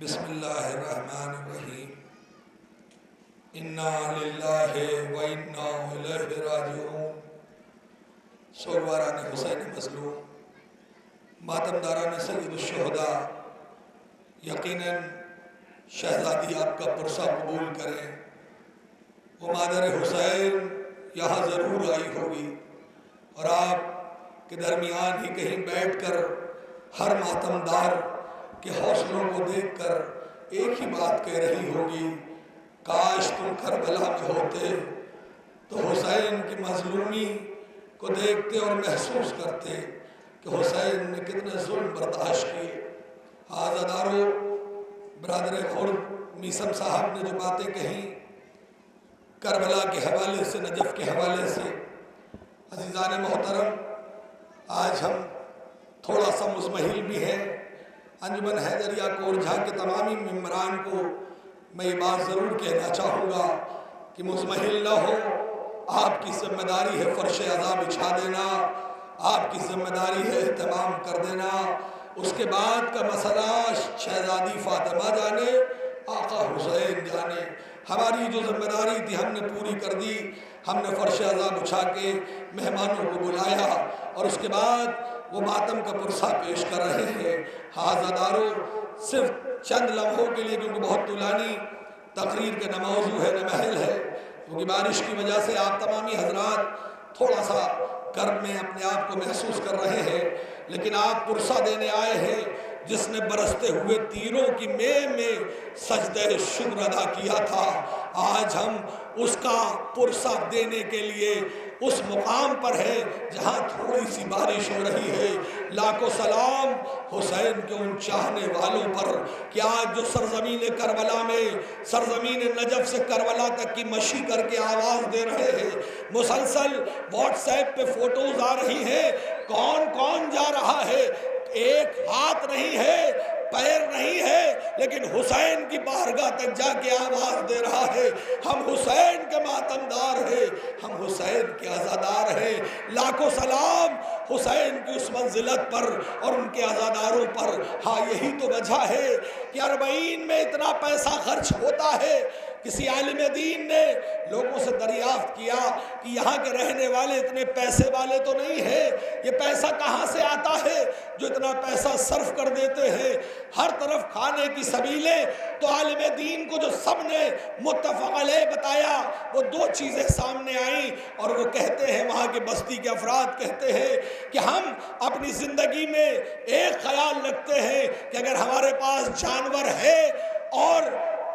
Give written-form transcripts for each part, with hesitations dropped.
بسم اللہ الرحمن الرحیم انا للہ و انا الیہ راجعون سورواران حسین مظلوم ماتمداران سید الشہداء، یقیناً شہزادی آپ کا پرسہ قبول کریں۔ وہ مادر حسین یہاں ضرور آئی ہوگی اور آپ کے درمیان ہی کہیں بیٹھ کر ہر ماتمدار کے حوصلوں کو دیکھ کر ایک ہی بات کہہ رہی ہوگی، کاش تم کربلا میں ہوتے تو حسین کی مظلومی کو دیکھتے اور محسوس کرتے کہ حسین نے کتنے ظلم برداشت کیے۔ عزادارو، برادر خرد میثم صاحب نے جو باتیں کہیں کربلا کے حوالے سے، نجف کے حوالے سے، عزیزان محترم، آج ہم تھوڑا سا مزمحل بھی ہیں۔ انجمن حیدریہ کورجھا کے تمامی ممبران کو میں یہ بات ضرور کہنا چاہوں گا کہ مزمحل نہ ہو۔ آپ کی ذمہ داری ہے فرش عزا بچھا دینا، آپ کی ذمہ داری ہے اہتمام کر دینا۔ اس کے بعد کا مسئلہ شہزادی فاطمہ جانے، آقا حسین جانے۔ ہماری جو ذمہ داری تھی ہم نے پوری کر دی۔ ہم نے فرش عزا بچھا کے مہمانوں کو بلایا اور اس کے بعد وہ ماتم کا پرسہ پیش کر رہے ہیں۔ عزادارو، صرف چند لمحوں کے لیے، کیونکہ بہت طولانی تقریر کا نہ موضوع ہے نہ محل ہے، کیونکہ بارش کی وجہ سے آپ تمامی حضرات تھوڑا سا کرب میں اپنے آپ کو محسوس کر رہے ہیں، لیکن آپ پرسہ دینے آئے ہیں جس نے برستے ہوئے تیروں کی میں سجدہ شکر ادا کیا تھا۔ آج ہم اس کا پرسہ دینے کے لیے اس مقام پر ہے جہاں تھوڑی سی بارش ہو رہی ہے۔ لاکھوں سلام حسین کے ان چاہنے والوں پر کہ آج جو سرزمین کربلا میں، سرزمین نجف سے کربلا تک کی مشی کر کے آواز دے رہے ہیں۔ مسلسل واٹس ایپ پہ فوٹوز آ رہی ہیں، کون کون جا رہا ہے، ایک ہاتھ نہیں ہے، پیر نہیں ہے، لیکن حسین کی بارگاہ تک جا کے آواز دے رہا ہے، ہم حسین کے ماتمدار ہیں، ہم حسین کے عزادار ہیں۔ لاکھوں سلام حسین کی اس منزلت پر اور ان کے عزاداروں پر۔ ہاں، یہی تو وجہ ہے کہ اربعین میں اتنا پیسہ خرچ ہوتا ہے۔ کسی عالم دین نے لوگوں سے دریافت کیا کہ یہاں کے رہنے والے اتنے پیسے والے تو نہیں ہیں، یہ پیسہ کہاں سے آتا ہے جو اتنا پیسہ صرف کر دیتے ہیں، ہر طرف کھانے کی سبیلیں۔ تو عالم دین کو جو سب نے متفق علیہ بتایا، وہ دو چیزیں سامنے آئیں اور وہ کہتے ہیں، وہاں کے بستی کے افراد کہتے ہیں کہ ہم اپنی زندگی میں ایک خیال رکھتے ہیں کہ اگر ہمارے پاس جانور ہے اور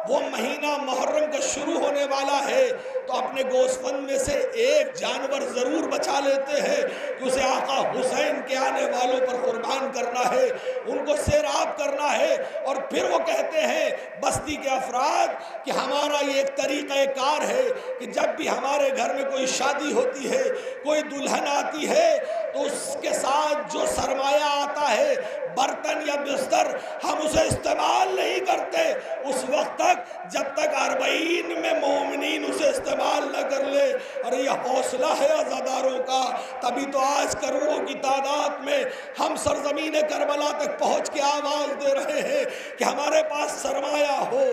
وہ مہینہ محرم کا شروع ہونے والا ہے تو اپنے گوسفند میں سے ایک جانور ضرور بچا لیتے ہیں کہ اسے آقا حسین کے آنے والوں پر قربان کرنا ہے، ان کو سیراب کرنا ہے۔ اور پھر وہ کہتے ہیں بستی کے افراد کہ ہمارا یہ ایک طریقہ کار ہے کہ جب بھی ہمارے گھر میں کوئی شادی ہوتی ہے، کوئی دلہن آتی ہے، تو اس کے ساتھ جو سرمایہ آتا ہے، برتن یا بستر، ہم اسے استعمال نہیں کرتے اس وقت تک جب تک اربعین میں مومنین اسے استعمال نہ کر لے۔ اور یہ حوصلہ ہے عزاداروں کا، تبھی تو آج کروڑوں کی تعداد میں ہم سرزمین کربلا تک پہنچ کے آواز دے رہے ہیں کہ ہمارے پاس سرمایہ ہو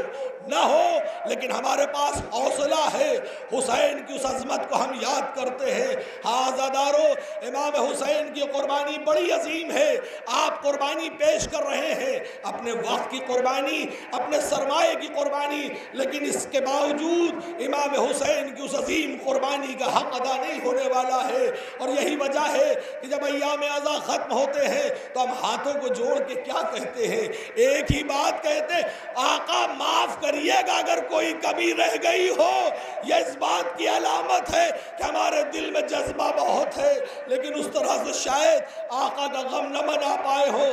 نہ ہو، لیکن ہمارے پاس حوصلہ ہے۔ حسین کی اس عظمت کو ہم یاد کرتے ہیں۔ ہاں عزادارو، امام حسین کی قربانی بڑی عظیم ہے۔ آپ قربانی پیش کر رہے ہیں، اپنے وقت کی قربانی، اپنے سرمایے کی قربانی، لیکن اس کے باوجود امام حسین کی اس عظیم قربانی کا حق ادا نہیں ہونے والا ہے۔ اور یہی وجہ ہے کہ جب ایام عزا ختم ہوتے ہیں تو ہم ہاتھوں کو جوڑ کے کیا کہتے ہیں؟ ایک ہی بات کہتے، آقا معاف کریے گا اگر کوئی کمی رہ گئی ہو۔ یہ اس بات کی علامت ہے کہ ہمارے دل میں جذبہ بہت ہے، لیکن اس طرح سے شاید آقا کا غم نہ منا پائے ہو۔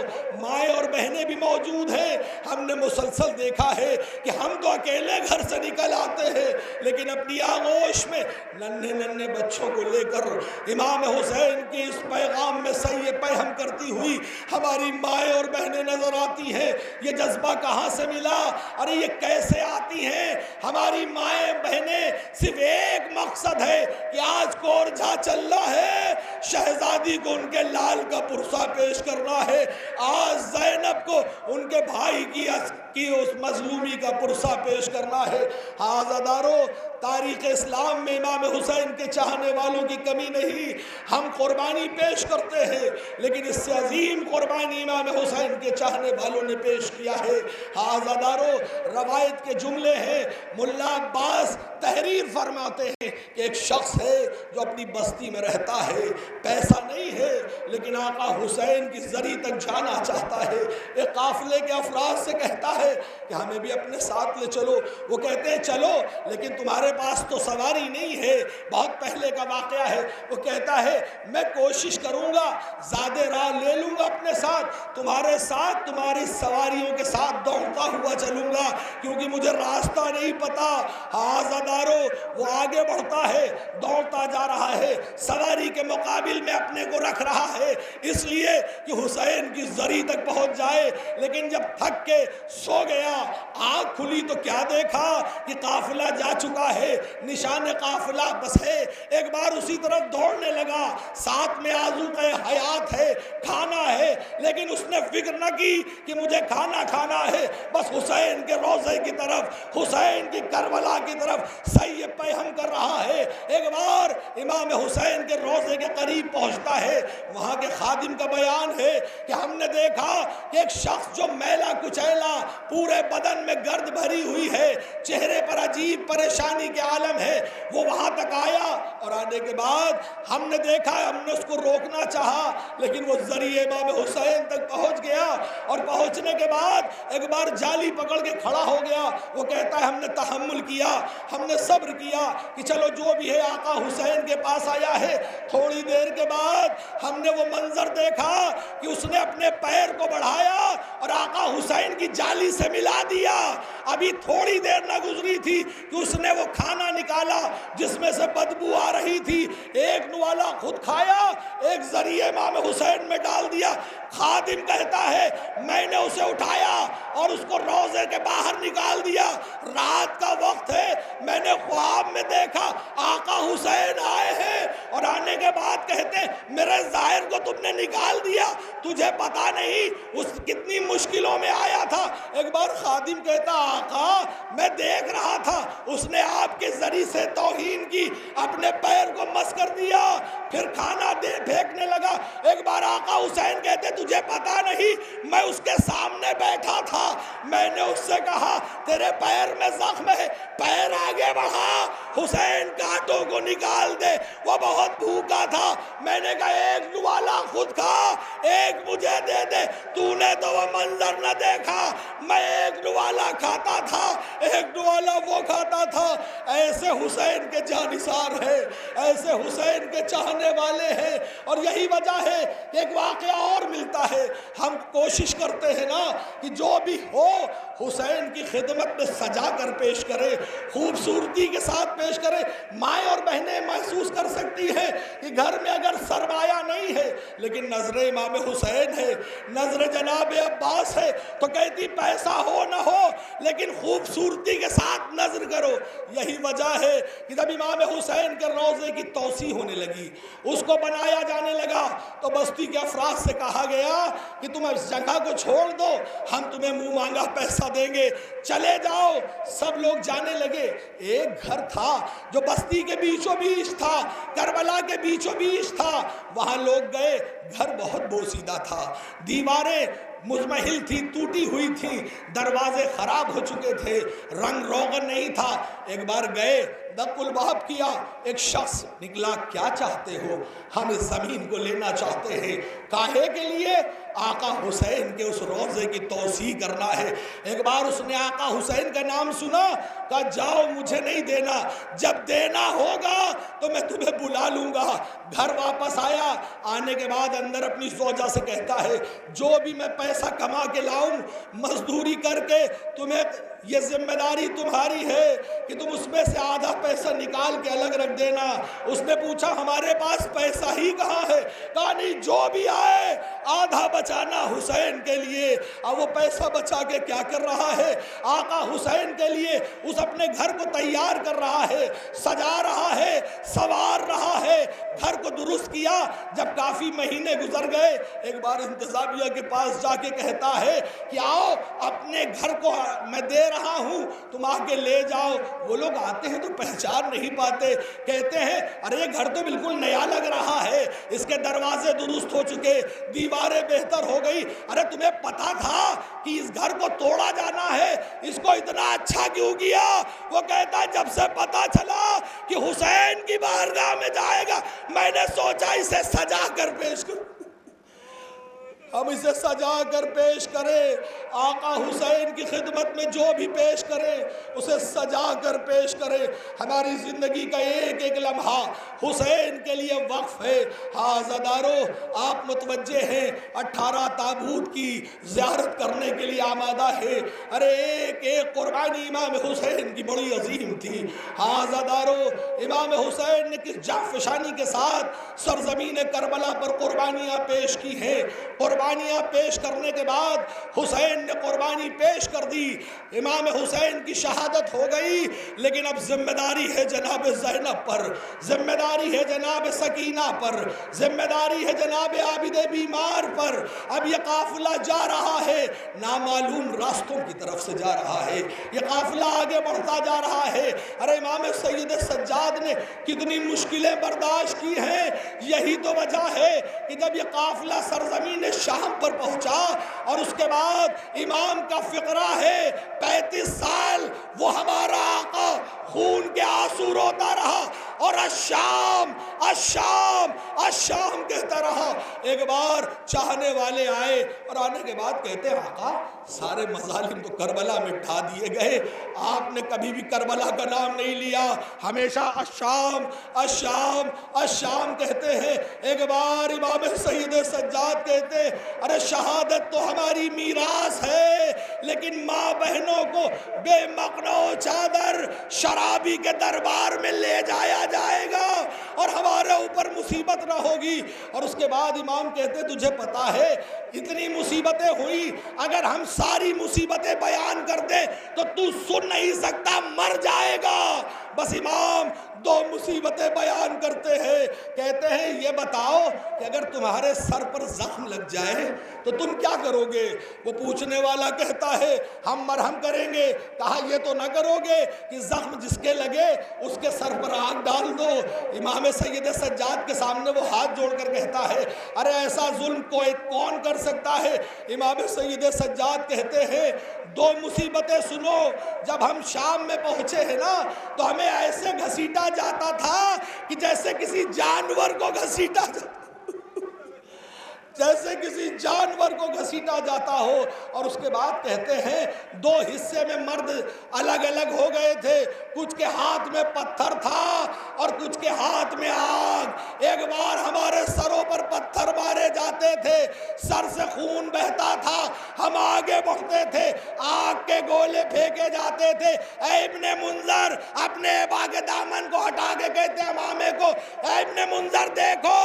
مائیں اور بہنیں بھی موجود ہیں، ہم نے مسلسل دیکھا ہے کہ ہم تو اکیلے گھر سے نکل آتے ہیں، لیکن اپنی آغوش میں ننھے ننھے بچوں کو لے کر امام حسین کی اس پیغام میں سعی پیہم کرتی ہوئی ہماری مائیں اور بہنیں نظر آتی ہیں۔ یہ جذبہ کہاں سے ملا؟ ارے یہ کیسے آتی ہیں؟ ہماری مائیں بہنیں صرف ایک مقصد ہے کہ آج کورجھا چل رہا ہے، شہزادی کو ان کے لال کا پرسہ پیش کرنا ہے، آج زینب کو ان کے بھائی کی کہ اس مظلومی کا پرسہ پیش کرنا ہے۔ عزادارو، تاریخ اسلام میں امام حسین کے چاہنے والوں کی کمی نہیں۔ ہم قربانی پیش کرتے ہیں، لیکن اس سے عظیم قربانی امام حسین کے چاہنے والوں نے پیش کیا ہے۔ عزادارو، روایت کے جملے ہیں، ملا عباس تحریر فرماتے ہیں کہ ایک شخص ہے جو اپنی بستی میں رہتا ہے، پیسہ نہیں ہے لیکن آقا حسین کی زری تک جانا چاہتا ہے۔ ایک قافلے کے افراد سے کہتا ہے کہ ہمیں بھی اپنے ساتھ لے چلو۔ وہ کہتے ہیں چلو، لیکن تمہارے پاس تو سواری نہیں ہے۔ بہت پہلے کا واقعہ ہے۔ وہ کہتا ہے میں کوشش کروں گا، زیادہ راہ لے لوں گا اپنے ساتھ، تمہارے ساتھ تمہاری سواریوں کے ساتھ دوڑتا ہوا چلوں گا، کیونکہ مجھے راستہ نہیں پتا۔ عزادارو، وہ آگے بڑھتا ہے، دوڑتا جا رہا ہے، سواری کے مقابل میں اپنے کو رکھ رہا ہے، اس لیے کہ حسین کی زری تک پہنچ جائے۔ لیکن جب تھک کے سو گیا، آنکھ کھلی تو کیا دیکھا کہ قافلہ جا چکا ہے، نشان قافلہ بس ہے۔ ایک بار اسی طرف دوڑنے لگا، ساتھ میں آذوقہ حیات ہے، کھانا ہے، لیکن اس نے فکر نہ کی کہ مجھے کھانا کھانا ہے، بس حسین کے روضے کی طرف، حسین کی کربلا کی طرف سعی پیہم کر رہا ہے۔ ایک بار امام حسین کے روضے کے قریب پہنچتا ہے، وہاں کے خادم کا بیان ہے کہ ہم نے دیکھا کہ ایک شخص جو میلا کچیلا، پورے بدن میں گرد بھری ہوئی ہے، چہرے پر عجیب پریشانی کے عالم ہے، وہ وہاں تک آیا، اور آنے کے بعد ہم نے دیکھا، ہم نے اس کو روکنا چاہا، لیکن وہ ذریعے امام حسین تک پہنچ گیا، اور پہنچنے کے بعد ایک بار جالی پکڑ کے کھڑا ہو گیا۔ وہ کہتا ہے ہم نے تحمل کیا، ہم نے صبر کیا کہ چلو جو بھی ہے آقا حسین کے پاس آیا ہے۔ تھوڑی دیر کے بعد ہم نے وہ منظر دیکھا کہ اس نے اپنے پیر کو بڑھایا اور آقا حسین کی جالی سے ملا دیا۔ ابھی تھوڑی دیر نہ گزری تھی کہ اس نے وہ کھانا نکالا جس میں سے بدبو آ رہی تھی، ایک نوالا خود کھایا، ایک ذریعے امام حسین میں ڈال دیا۔ خادم کہتا ہے میں نے اسے اٹھایا اور اس کو روضے کے باہر نکال دیا۔ رات کا وقت ہے، میں نے خواب میں دیکھا آقا حسین آئے ہیں، اور آنے کے بعد کہتے ہیں میرے ظاہر کو تم نے نکال دیا، تجھے پتا نہیں اس کتنی مشکلوں میں آیا تھا۔ ایک بار خادم کہتا آقا میں دیکھ رہا تھا، اس نے آپ کے ذریعے سے توہین کی، اپنے پیر کو مس کر دیا، پھر کھانا دے پھینکنے لگا۔ ایک بار آقا حسین کہتے تجھے پتا نہیں میں اس کے سامنے بیٹھا تھا، میں نے اس سے کہا تیرے پیر میں زخم ہے، پیر آگے بڑھا، حسین کانٹوں کو نکال دے۔ وہ بہت بھوکا تھا، میں نے کہا ایک نوالا خود کھا، ایک مجھے دے دے۔ تو نے تو وہ منظر نہ دیکھا، میں ایک نوالا کھاتا تھا، ایک نوالا وہ کھاتا تھا۔ ایسے حسین کے جانثار ہیں، ایسے حسین کے چاہنے والے ہیں، اور یہی وجہ ہے کہ ایک واقعہ اور ملتا ہے۔ ہم کوشش کرتے ہیں نا کہ جو بھی ہو حسین کی خدمت میں سجا کر پیش کرے، خوبصورتی کے ساتھ پیش کرے۔ مائیں اور بہنیں محسوس کر سکتی ہیں کہ گھر میں اگر سرمایہ نہیں ہے لیکن نظر امام حسین ہے، نظر جناب عباس ہے، تو کہتی پیسہ ہو نہ ہو لیکن خوبصورتی کے ساتھ نظر کرو۔ یہی وجہ ہے کہ جب امام حسین کے روضے کی توسیع ہونے لگی، اس کو بنایا جانے لگا، تو بستی کے افراد سے کہا گیا کہ تم اس جگہ کو چھوڑ دو، ہم تمہیں منہ مانگا پیسہ دیں گے، چلے جاؤ۔ سب لوگ جانے لگے۔ ایک گھر تھا جو بستی کے بیچوں بیچ تھا، کربلا کے بیچوں بیچ تھا، وہاں لوگ گئے۔ گھر بہت بوسیدہ تھا، دیواریں مزمحل تھی، ٹوٹی ہوئی تھی، دروازے خراب ہو چکے تھے، رنگ روغن نہیں تھا۔ ایک بار گئے، دق الباب کیا، ایک شخص نکلا، کیا چاہتے ہو؟ ہم اس زمین کو لینا چاہتے ہیں۔ کاہے کے لیے؟ آقا حسین کے اس روضے کی توسیع کرنا ہے۔ ایک بار اس نے آقا حسین کا نام سنا، کہا جاؤ مجھے نہیں دینا، جب دینا ہوگا تو میں تمہیں بلا لوں گا۔ گھر واپس آیا، آنے کے بعد اندر اپنی زوجہ سے کہتا ہے جو بھی میں پیسہ کما کے لاؤں مزدوری کر کے تمہیں، یہ ذمہ داری تمہاری ہے کہ تم اس میں سے آدھا پیسہ نکال کے الگ رکھ دینا۔ اس نے پوچھا ہمارے پاس پیسہ ہی کہاں ہے؟ کہا نہیں جو بھی آئے آدھا بچانا حسین کے لیے، اب وہ پیسہ بچا کے کیا کر رہا ہے؟ آقا حسین کے لیے اس اپنے گھر کو تیار کر رہا ہے، سجا رہا ہے، سنوار رہا ہے، گھر کو درست کیا۔ جب کافی مہینے گزر گئے، ایک بار انتظامیہ کے پاس جا کے کہتا ہے کہ آؤ اپنے گھر کو میں دے رہا ہوں، تم آ کے لے جاؤ۔ وہ لوگ آتے ہیں تو پہچان نہیں پاتے، کہتے ہیں ارے یہ گھر تو بالکل نیا لگ رہا ہے، اس کے دروازے درست ہو چکے، دیواریں بہتر ہو گئی، ارے تمہیں پتا تھا کہ اس گھر کو توڑا جانا ہے، اس کو اتنا اچھا کیوں کیا؟ وہ کہتا ہے جب سے پتا چلا کہ حسین کی بارگاہ میں جائے گا، میں نے سوچا اسے سجا کر پیش کروں، ہم اسے سجا کر پیش کریں۔ آقا حسین کی خدمت میں جو بھی پیش کریں اسے سجا کر پیش کریں۔ ہماری زندگی کا ایک ایک لمحہ حسین کے لیے وقف ہے۔ ہاں عزادارو، آپ متوجہ ہیں 18 تابوت کی زیارت کرنے کے لیے آمادہ ہے۔ ارے ایک ایک قربانی امام حسین کی بڑی عظیم تھی۔ ہاں عزادارو، امام حسین نے کس جانفشانی کے ساتھ سرزمین کربلا پر قربانیاں پیش کی ہیں۔ قربانیاں پیش کرنے کے بعد حسین نے قربانی پیش کر دی، امام حسین کی شہادت ہو گئی، لیکن اب ذمہ داری ہے جناب زینب پر، ذمہ داری ہے جناب سکینہ پر، ذمہ داری ہے جناب عابد بیمار پر۔ اب یہ قافلہ جا رہا ہے، نامعلوم راستوں کی طرف سے جا رہا ہے، یہ قافلہ آگے بڑھتا جا رہا ہے۔ ارے امام سید سجاد نے کتنی مشکلیں برداشت کی ہیں، یہی تو وجہ ہے کہ جب یہ قافلہ سرزمین شام پر پہنچا اور اس کے بعد امام کا فقرہ ہے 35 سال وہ ہمارا آقا خون کے آنسو روتا رہا اور الشام الشام الشام کہتا رہا۔ ایک بار چاہنے والے آئے اور آنے کے بعد کہتے ہیں آقا سارے مظالم تو کربلا میں ڈھا دیے گئے، آپ نے کبھی بھی کربلا کا نام نہیں لیا، ہمیشہ الشام الشام الشام کہتے ہیں۔ ایک بار امام سید سجاد کہتے ارے شہادت تو ہماری میراث ہے، لیکن ماں بہنوں کو بے مقنع و چادر شرابی کے دربار میں لے جایا جائے گا اور ہمارے اوپر مصیبت نہ ہوگی۔ اور اس کے بعد امام کہتے تجھے پتا ہے اتنی مصیبتیں ہوئی، اگر ہم ساری مصیبتیں بیان کر دیں تو سن نہیں سکتا، مر جائے گا۔ بس امام 2 مصیبتیں بیان کرتے ہیں، کہتے ہیں یہ بتاؤ کہ اگر تمہارے سر پر زخم لگ جائے تو تم کیا کرو گے؟ وہ پوچھنے والا کہتا ہے ہم مرہم کریں گے۔ کہا یہ تو نہ کرو گے کہ زخم جس کے لگے اس کے سر پر آگ ڈال دو۔ امام سید سجاد کے سامنے وہ ہاتھ جوڑ کر کہتا ہے ارے ایسا ظلم کوئی کون کر سکتا ہے؟ امام سید سجاد کہتے ہیں 2 مصیبتیں سنو۔ جب ہم شام میں پہنچے ہیں نا تو ہمیں ایسے گھسیٹا جاتا تھا کہ جیسے کسی جانور کو گھسیٹا جاتا، جیسے کسی جانور کو گھسیٹا جاتا ہو۔ اور اس کے بعد کہتے ہیں 2 حصے میں مرد الگ الگ ہو گئے تھے، کچھ کے ہاتھ میں پتھر تھا اور کچھ کے ہاتھ میں آگ۔ ایک بار ہمارے سروں پر پتھر مارے جاتے تھے، سر سے خون بہتا تھا، ہم آگے بڑھتے تھے، آگ کے گولے پھینکے جاتے تھے۔ اے ابن منذر اپنے ابا کے دامن کو ہٹا کے کہتے ہیں مامے کو اے ابن منذر دیکھو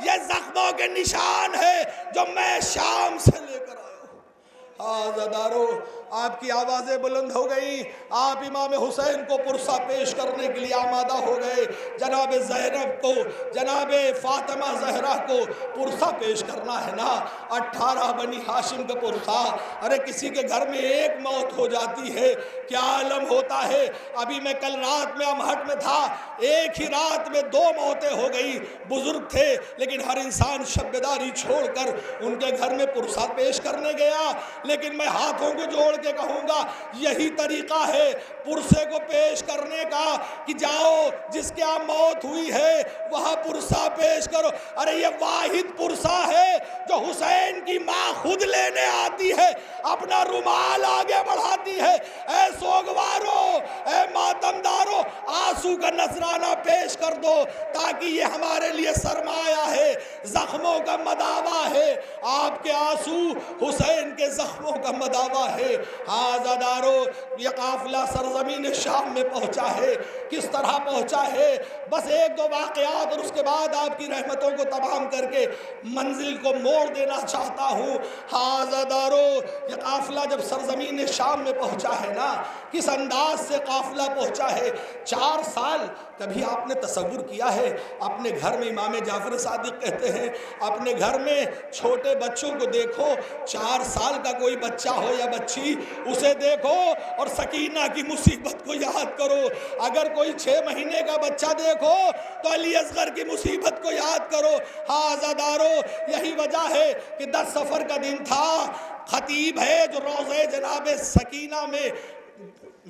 یہ زخموں کے نشان ہے جو میں شام سے لے کر آیا ہوں۔ عزادارو آپ کی آوازیں بلند ہو گئی، آپ امام حسین کو پرسہ پیش کرنے کے لیے آمادہ ہو گئے۔ جناب زینب کو، جناب فاطمہ زہرا کو پرسہ پیش کرنا ہے نا، 18 بنی ہاشم کا پرسہ۔ ارے کسی کے گھر میں ایک موت ہو جاتی ہے کیا عالم ہوتا ہے۔ ابھی میں کل رات میں امہٹ میں تھا، ایک ہی رات میں 2 موتیں ہو گئی، بزرگ تھے لیکن ہر انسان شب بیداری چھوڑ کر ان کے گھر میں پرسہ پیش کرنے گیا۔ لیکن میں ہاتھوں کو جوڑ کے کہوں گا یہی طریقہ ہے پرسے کو پیش کرنے کا کہ جاؤ جس کے یہاں موت ہوئی ہے وہاں پرسہ پیش کرو۔ ارے یہ واحد پرسہ ہے جو حسین کی ماں خود لینے آتی ہے، اپنا رومال آگے بڑھاتی ہے۔ اے سوگوارو، اے ماتمدارو، آنسو کا نذرانہ پیش کر دو، تاکہ یہ ہمارے لیے سرمایہ ہے، زخموں کا مداوا ہے۔ آپ کے آنسو حسین کے زخموں کا مداوا ہے۔ عزادارو، یہ قافلہ سرزمین شام میں پہنچا ہے۔ کس طرح پہنچا ہے؟ بس ایک دو واقعات اور اس کے بعد آپ کی رحمتوں کو تمام کر کے منزل کو موڑ دینا چاہتا ہوں۔ عزادارو، یہ قافلہ جب سرزمین شام میں پہنچا ہے نا، کس انداز سے قافلہ پہنچا ہے۔ 4 سال کبھی آپ نے تصور کیا ہے اپنے گھر میں؟ امام جعفر صادق کہتے ہیں اپنے گھر میں چھوٹے بچوں کو دیکھو، 4 سال کا کوئی بچہ ہو یا بچی، اسے دیکھو اور سکینہ کی مصیبت کو یاد کرو۔ اگر کوئی 6 مہینے کا بچہ دیکھو تو علی اصغر کی مصیبت کو یاد کرو۔ عزادارو، یہی وجہ ہے کہ 10 صفر کا دن تھا، خطیب ہے جو روضہ جناب سکینہ میں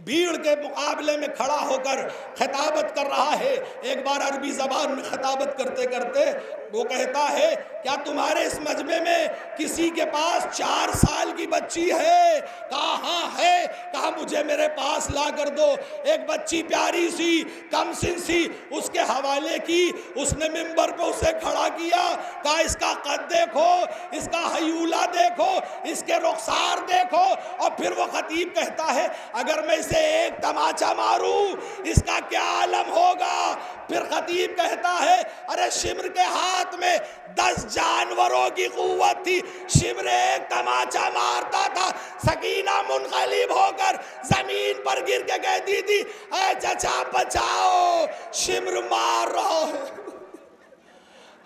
بھیڑ کے مقابلے میں کھڑا ہو کر خطابت کر رہا ہے۔ ایک بار عربی زبان میں خطابت کرتے کرتے وہ کہتا ہے، کیا تمہارے اس مجمع میں کسی کے پاس 4 سال کی بچی ہے؟ کہا ہاں ہے۔ کہا مجھے میرے پاس لا کر دو۔ ایک بچی پیاری سی کم سن سی اس کے حوالے کی، اس نے ممبر پہ اسے کھڑا کیا، کہا اس کا قد دیکھو، اس کا حیولہ دیکھو، اس کے رخسار دیکھو۔ اور پھر وہ خطیب کہتا ہے اگر میں اسے ایک تماچا ماروں اس کا کیا عالم ہوگا؟ پھر خطیب کہتا ہے ارے شمر کے ہاتھ میں 10 جانوروں کی قوت تھی، شمر ایک تماچا مارتا تھا، سکینہ منقلب ہو کر زمین پر گر کے کہتی تھی اے چچا بچاؤ، شمر مار رہا ہے۔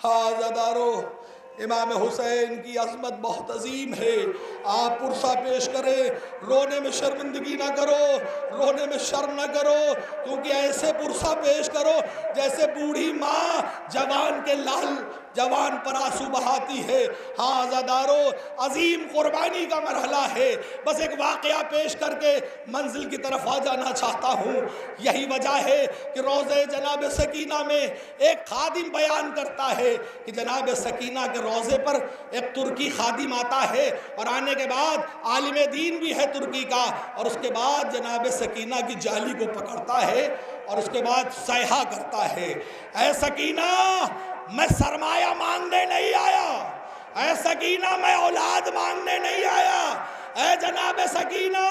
عزادارو، امام حسین کی عظمت بہت عظیم ہے۔ آپ پرسہ پیش کریں، رونے میں شرمندگی نہ کرو، رونے میں شرم نہ کرو، کیونکہ ایسے پرسہ پیش کرو جیسے بوڑھی ماں جوان کے لال جوان پر آنسو بہاتی ہے۔ ہاں عزادارو، عظیم قربانی کا مرحلہ ہے۔ بس ایک واقعہ پیش کر کے منزل کی طرف آ جانا چاہتا ہوں۔ یہی وجہ ہے کہ روضہ جناب سکینہ میں ایک خادم بیان کرتا ہے کہ جناب سکینہ کے روضے پر ایک ترکی خادم آتا ہے، اور آنے کے بعد عالم دین بھی ہے ترکی کا، اور اس کے بعد جناب سکینہ کی جالی کو پکڑتا ہے اور اس کے بعد صیحہ کرتا ہے، اے سکینہ میں سرمایہ مانگنے نہیں آیا، اے سکینہ میں اولاد مانگنے نہیں آیا، اے جناب سکینہ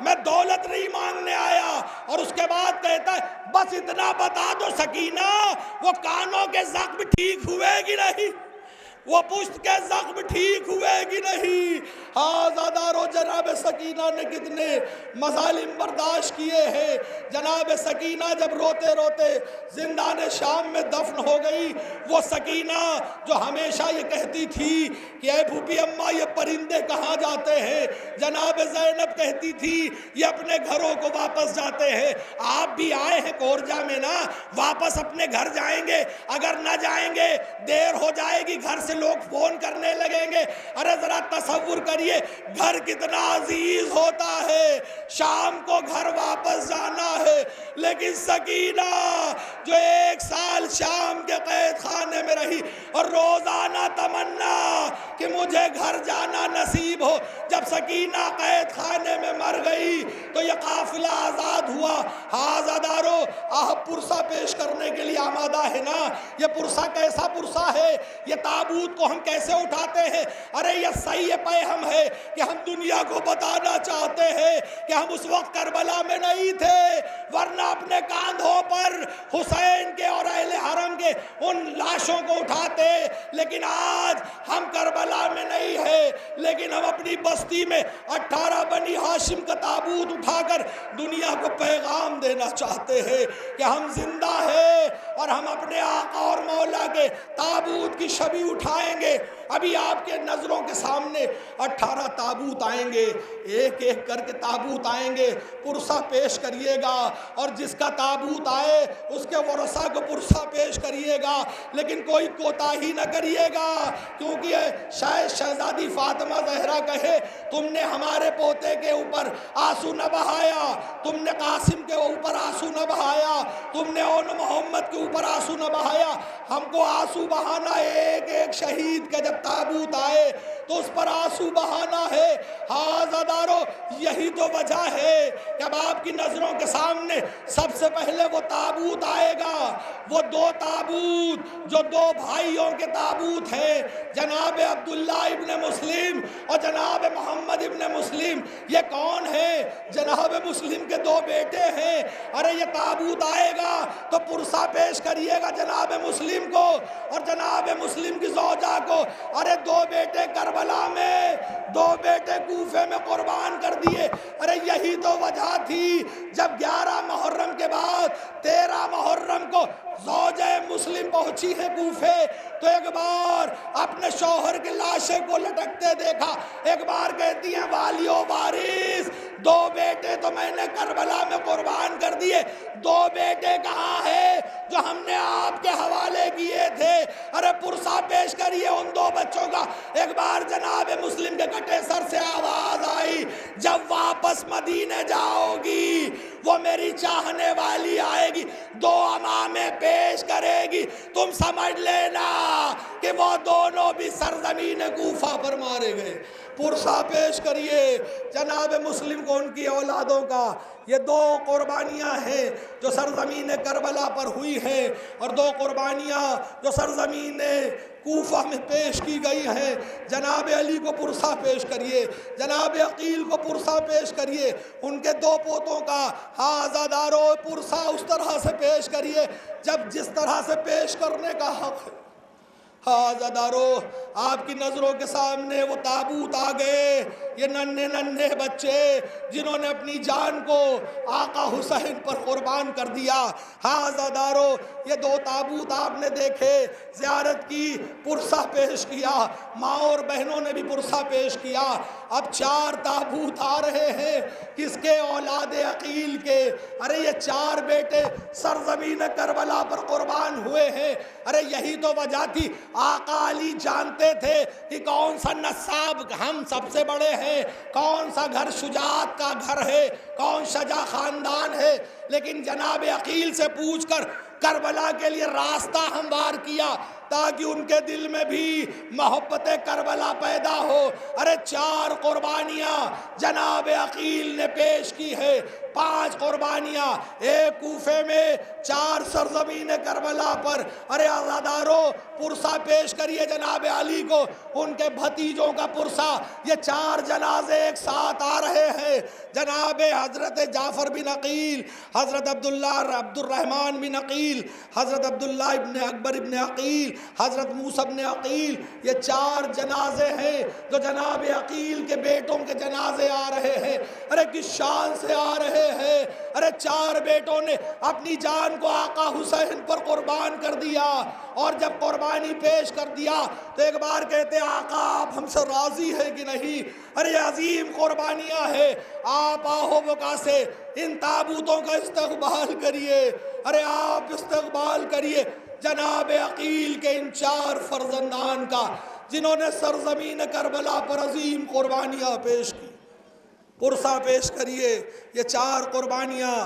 میں دولت نہیں مانگنے آیا۔ اور اس کے بعد کہتا ہے بس اتنا بتا دو سکینہ وہ کانوں کے زخم ٹھیک ہوئے گی نہیں، وہ پشت کے زخم ٹھیک ہوئے گی نہیں۔ عزادارو، جناب سکینہ نے کتنے مظالم برداشت کیے ہیں۔ جناب سکینہ جب روتے روتے زندان شام میں دفن ہو گئی، وہ سکینہ جو ہمیشہ یہ کہتی تھی کہ اے پھوپھی اماں یہ پرندے کہاں جاتے ہیں، جناب زینب کہتی تھی یہ اپنے گھروں کو واپس جاتے ہیں۔ آپ بھی آئے ہیں کورجا میں نا، واپس اپنے گھر جائیں گے، اگر نہ جائیں گے دیر ہو جائے گی، گھر سے لوگ فون کرنے لگیں گے۔ ارے ذرا تصور کریے گھر کتنا عزیز ہوتا ہے، شام کو گھر واپس جانا ہے، لیکن سکینہ جو 1 سال شام کے قید خانے میں رہی اور روزانہ تمنا کہ مجھے گھر جانا نصیب ہو، جب سکینہ قید خانے میں مر گئی تو یہ قافلہ آزاد ہوا۔ عزادارو، آپ پرسہ پیش کرنے کے لیے آمادہ ہے نا؟ یہ پرسہ کیسا پرسہ ہے؟ یہ تابوت کو ہم کیسے اٹھاتے ہیں؟ ارے یہ صحیح پیغام ہے کہ ہم دنیا کو بتانا چاہتے ہیں کہ ہم اس وقت کربلا میں نہیں تھے، ورنہ اپنے کاندھوں پر حسین کے اور اہل حرم کے ان لاشوں کو اٹھاتے، لیکن آج ہم کربلا میں نہیں ہیں، لیکن ہم اپنی بستی میں 18 بنی ہاشم کا تابوت اٹھا کر دنیا کو پیغام دینا چاہتے ہیں کہ ہم زندہ ہیں اور ہم اپنے آقا اور مولا کے تابوت کی شبی اٹھائیں گے۔ ابھی آپ کے نظروں کے سامنے 18 تابوت آئیں گے، ایک ایک کر کے تابوت آئیں گے، پرسہ پیش کریے گا، اور جس کا تابوت آئے اس کے ورثہ کو پرسہ پیش کریے گا، لیکن کوئی کوتاہی نہ کریے گا، کیونکہ شاید شہزادی فاطمہ زہرا کہے تم نے ہمارے پوتے کے اوپر آنسو نہ بہایا، تم نے قاسم کے اوپر آنسو نہ بہایا، تم نے اون محمد کے اوپر آنسو نہ بہایا، ہم کو آنسو بہانا ایک ایک شہید کا جب تابوت آئے تو اس پر آنسو بہانا ہے۔ عزادارو یہی تو وجہ ہے کہ اب آپ کی نظروں کے سامنے سب سے پہلے وہ تابوت آئے گا، وہ دو تابوت جو دو بھائیوں کے تابوت ہیں، جناب عبداللہ ابن مسلم اور جناب محمد ابن مسلم۔ یہ کون ہے؟ جناب مسلم کے دو بیٹے ہیں۔ ارے یہ تابوت آئے گا تو پرسہ پیش کریے گا جناب مسلم کو اور جناب مسلم کی زوجہ کو۔ ارے دو بیٹے کربلا میں، دو بیٹے کوفے میں قربان کر دیے۔ ارے یہی تو وجہ تھی جب 11 محرم کے بعد 13 محرم کو زوجہ مسلم پہنچی ہے کوفے تو ایک بار اپنے شوہر کے لاشے کو لٹکتے دیکھا، ایک بار کہتی ہیں والی و وارث دو بیٹے تو میں نے کربلا میں قربان کر دیے، دو بیٹے کہاں ہیں جو ہم نے آپ کے حوالے کیے تھے؟ ارے پرسہ پیش کریے ان دو بچوں کا۔ ایک بار جناب مسلم کے کٹے سر سے آواز آئی، جب واپس مدینے جاؤ گی وہ میری چاہنے والی آئے گی، دو امامیں پیش کرے گی، تم سمجھ لینا کہ وہ دونوں بھی سرزمین کوفہ پر مارے گئے۔ پرسہ پیش کریے جناب مسلم کو ان کی اولادوں کا۔ یہ دو قربانیاں ہیں جو سرزمین کربلا پر ہوئی ہیں اور دو قربانیاں جو سرزمین کوفہ میں پیش کی گئی ہیں۔ جناب علی کو پرسہ پیش کریے، جناب عقیل کو پرسہ پیش کریے، ان کے دو پوتوں کا عزادارو پرسہ اس طرح سے پیش کریے جب جس طرح سے پیش کرنے کا حق ہے۔ عزادارو آپ کی نظروں کے سامنے وہ تابوت آ گئے، یہ ننھے ننھے بچے جنہوں نے اپنی جان کو آقا حسین پر قربان کر دیا۔ عزادارو یہ دو تابوت آپ نے دیکھے، زیارت کی، پرسہ پیش کیا، ماں اور بہنوں نے بھی پرسہ پیش کیا۔ اب 4 تابوت آ رہے ہیں، کس کے؟ اولاد عقیل کے۔ ارے یہ 4 بیٹے سرزمین کربلا پر قربان ہوئے ہیں۔ ارے یہی تو وجہ تھی، آقا علی جانتے تھے کہ کون سا نساب ہم سب سے بڑے ہیں، کون سا گھر شجاعت کا گھر ہے، کون شجاع خاندان ہے، لیکن جناب عقیل سے پوچھ کر کربلا کے لیے راستہ ہموار کیا تاکہ ان کے دل میں بھی محبت کربلا پیدا ہو۔ ارے 4 قربانیاں جناب عقیل نے پیش کی ہے، 5 قربانیاں، ایک کوفے میں، 4 سرزمین کربلا پر۔ ارے عزادارو پرسہ پیش کریے جناب علی کو، ان کے بھتیجوں کا پرسہ۔ یہ 4 جنازے ایک ساتھ آ رہے ہیں، جناب حضرت جعفر بن عقیل، حضرت عبد الرحمن بن عقیل، حضرت عبداللہ ابن اکبر ابن عقیل، حضرت موسیٰ ابن عقیل۔ یہ 4 جنازے ہیں جو جناب عقیل کے بیٹوں کے جنازے آ رہے ہیں۔ ارے کس شان سے آ رہے ہیں! ارے 4 بیٹوں نے اپنی جان کو آقا حسین پر قربان کر دیا اور جب قربانی پیش کر دیا تو ایک بار کہتے آقا آپ ہم سے راضی ہے کہ نہیں؟ ارے عظیم قربانیاں ہیں، آپ آہو بکا سے ان تابوتوں کا استقبال کریے۔ ارے آپ استقبال کریے جناب عقیل کے ان 4 فرزندان کا جنہوں نے سرزمین کربلا پر عظیم قربانیاں پیش کی۔ پرسہ پیش کریے یہ 4 قربانیاں،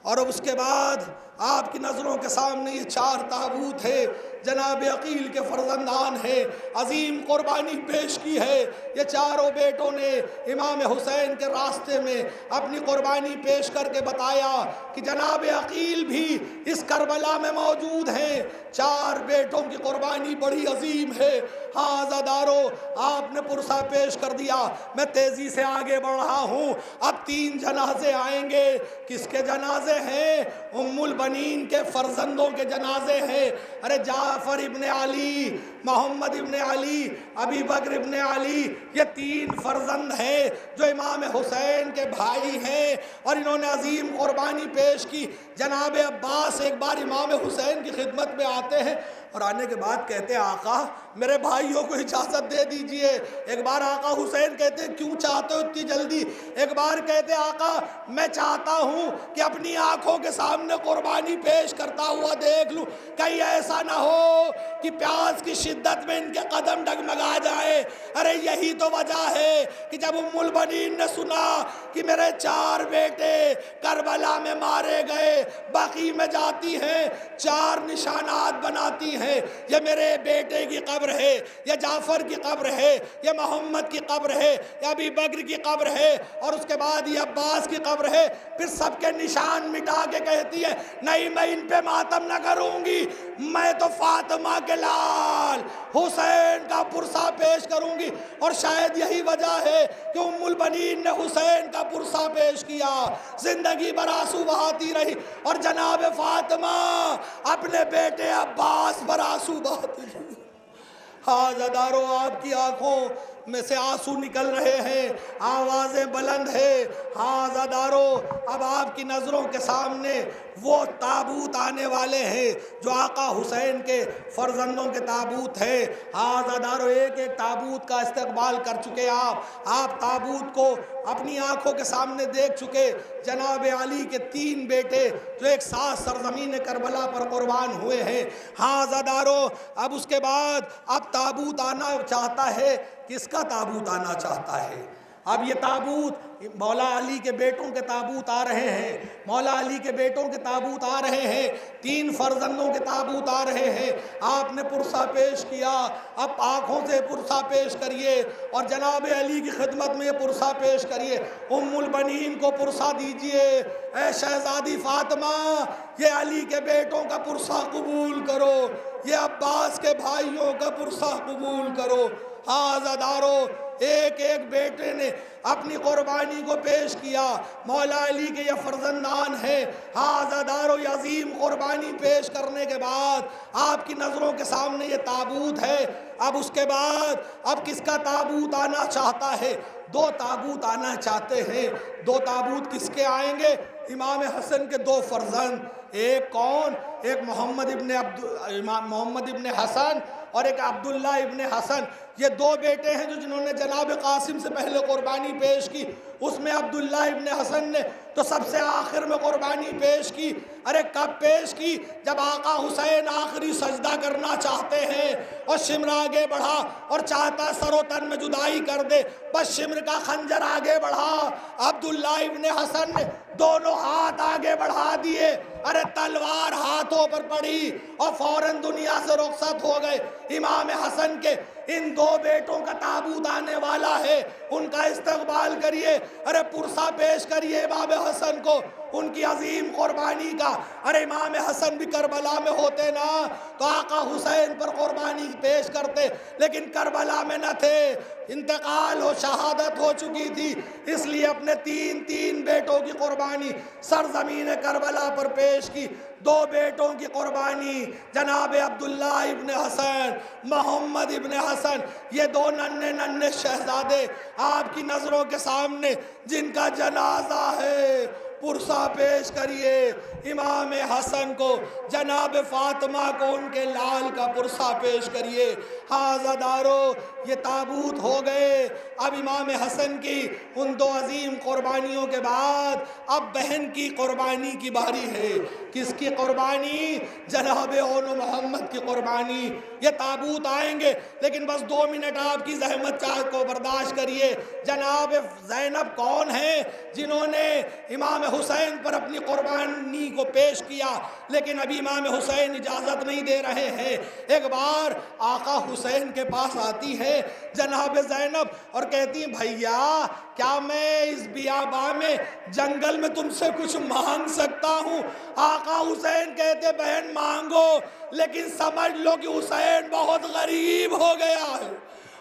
اور اس کے بعد آپ کی نظروں کے سامنے یہ 4 تابوت ہے، جناب عقیل کے فرزندان ہیں، عظیم قربانی پیش کی ہے۔ یہ 4 بیٹوں نے امام حسین کے راستے میں اپنی قربانی پیش کر کے بتایا کہ جناب عقیل بھی اس کربلا میں موجود ہیں۔ 4 بیٹوں کی قربانی بڑی عظیم ہے۔ عزادارو آپ نے پرسہ پیش کر دیا، میں تیزی سے آگے بڑھ رہا ہوں۔ اب 3 جنازے آئیں گے۔ کس کے جنازے ہیں؟ ام البنین کے فرزندوں کے جنازے ہیں۔ ارے جعفر ابن علی، محمد ابن علی، ابی بکر ابن علی، یہ 3 فرزند ہیں جو امام حسین کے بھائی ہیں اور انہوں نے عظیم قربانی پیش کی۔ جناب عباس ایک بار امام حسین کی خدمت میں آتے ہیں اور آنے کے بعد کہتے ہیں آقا میرے بھائیوں کو اجازت دے دیجئے۔ ایک بار آقا حسین کہتے ہیں کیوں چاہتے ہو اتنی جلدی؟ ایک بار کہتے ہیں آقا میں چاہتا ہوں کہ اپنی آنکھوں کے سامنے قربانی پیش کرتا ہوا دیکھ لوں، کہیں ایسا نہ ہو کہ پیاس کی شدت میں ان کے قدم ڈگمگا جائے۔ ارے یہی تو وجہ ہے کہ جب ام البنین نے سنا کہ میرے 4 بیٹے کربلا میں مارے گئے بقیع میں جاتی ہیں، 4 نشانات بناتی ہیں، یہ میرے بیٹے کی قبر ہے، یہ جعفر کی قبر ہے، یہ محمد کی قبر ہے، یہ ابی بکر کی قبر ہے، اور اس کے بعد یہ عباس کی قبر ہے۔ پھر سب کے نشان مٹا کے کہتی ہے نہیں میں ان پہ ماتم نہ کروں گی، میں تو فاطمہ کے لال حسین کا پرسہ پیش کروں گی۔ اور شاید یہی وجہ ہے کہ ام البنین نے حسین کا پرسہ پیش کیا، زندگی بھر آنسو بہاتی رہی، اور جناب فاطمہ اپنے بیٹے عباس پر آنسو بہاتی رہی۔ ہاں زدارو آپ کی آنکھوں میں سے آنسو نکل رہے ہیں، آوازیں بلند ہیں۔ ہاں زدارو اب آپ کی نظروں کے سامنے وہ تابوت آنے والے ہیں جو آقا حسین کے فرزندوں کے تابوت ہیں۔ ہاں زدارو ایک ایک تابوت کا استقبال کر چکے آپ تابوت کو اپنی آنکھوں کے سامنے دیکھ چکے۔ جناب علی کے 3 بیٹے جو ایک ساتھ سرزمین کربلا پر قربان ہوئے ہیں۔ ہاں زدارو اب اس کے بعد اب تابوت آنا چاہتا ہے، کس کا تابوت آنا چاہتا ہے؟ اب یہ تابوت مولا علی کے بیٹوں کے تابوت آ رہے ہیں، مولا علی کے بیٹوں کے تابوت آ رہے ہیں، 3 فرزندوں کے تابوت آ رہے ہیں۔ آپ نے پرسہ پیش کیا، اب آنکھوں سے پرسہ پیش کریے اور جناب علی کی خدمت میں یہ پرسہ پیش کریے۔ ام البنین کو پرسہ دیجئے، اے شہزادی فاطمہ یہ علی کے بیٹوں کا پرسہ قبول کرو، یہ عباس کے بھائیوں کا پرسہ قبول کرو۔ ہاں عزادارو ایک ایک بیٹے نے اپنی قربانی کو پیش کیا، مولا علی کے یہ فرزندان ہیں۔ ہاں عزادارو یہ عظیم قربانی پیش کرنے کے بعد آپ کی نظروں کے سامنے یہ تابوت ہے۔ اب اس کے بعد اب کس کا تابوت آنا چاہتا ہے؟ 2 تابوت آنا چاہتے ہیں۔ 2 تابوت کس کے آئیں گے؟ امام حسن کے 2 فرزند، ایک کون؟ ایک محمد ابن حسن اور ایک عبداللہ ابن حسن۔ یہ 2 بیٹے ہیں جو جنہوں نے جناب قاسم سے پہلے قربانی پیش کی۔ اس میں عبداللہ ابن حسن نے تو سب سے آخر میں قربانی پیش کی۔ ارے کب پیش کی؟ جب آقا حسین آخری سجدہ کرنا چاہتے ہیں اور شمر آگے بڑھا اور چاہتا سر و تن میں جدائی کر دے، بس شمر کا خنجر آگے بڑھا، عبداللہ ابن حسن نے دونوں ہاتھ آگے بڑھا دیے، ارے تلوار ہاتھوں پر پڑی اور فوراً دنیا سے رخصت ہو گئے۔ امام حسن کے ان 2 بیٹوں کا تابوت آنے والا ہے، ان کا استقبال کریے، ارے پرسہ پیش کریے امام حسن کو ان کی عظیم قربانی کا۔ ارے امام حسن بھی کربلا میں ہوتے نا تو آقا حسین پر قربانی پیش کرتے، لیکن کربلا میں نہ تھے، انتقال ہو شہادت ہو چکی تھی، اس لیے اپنے 3 بیٹوں کی قربانی سرزمین کربلا پر پیش کی۔ 2 بیٹوں کی قربانی جناب عبداللہ ابن حسن، محمد ابن حسن، یہ 2 ننھے شہزادے آپ کی نظروں کے سامنے جن کا جنازہ ہے، پرسہ پیش کریے امام حسن کو، جناب فاطمہ کو ان کے لال کا پرسہ پیش کریے۔ ہاں عزادارو یہ تابوت ہو گئے۔ اب امام حسن کی ان 2 عظیم قربانیوں کے بعد اب بہن کی قربانی کی باری ہے۔ کس کی قربانی؟ جناب اون محمد کی قربانی۔ یہ تابوت آئیں گے لیکن بس 2 منٹ آپ کی زحمت چاہ کو برداشت کریے۔ جناب زینب کون ہیں؟ جنہوں نے امام حسین پر اپنی قربانی کو پیش کیا، لیکن ابھی امام حسین اجازت نہیں دے رہے ہیں۔ ایک بار آقا حسین کے پاس آتی ہے جناب زینب اور کہتی ہیں بھیا کیا میں اس بیابان میں جنگل میں تم سے کچھ مانگ سکتا ہوں؟ آقا حسین کہتے بہن مانگو، لیکن سمجھ لو کہ حسین بہت غریب ہو گیا ہے،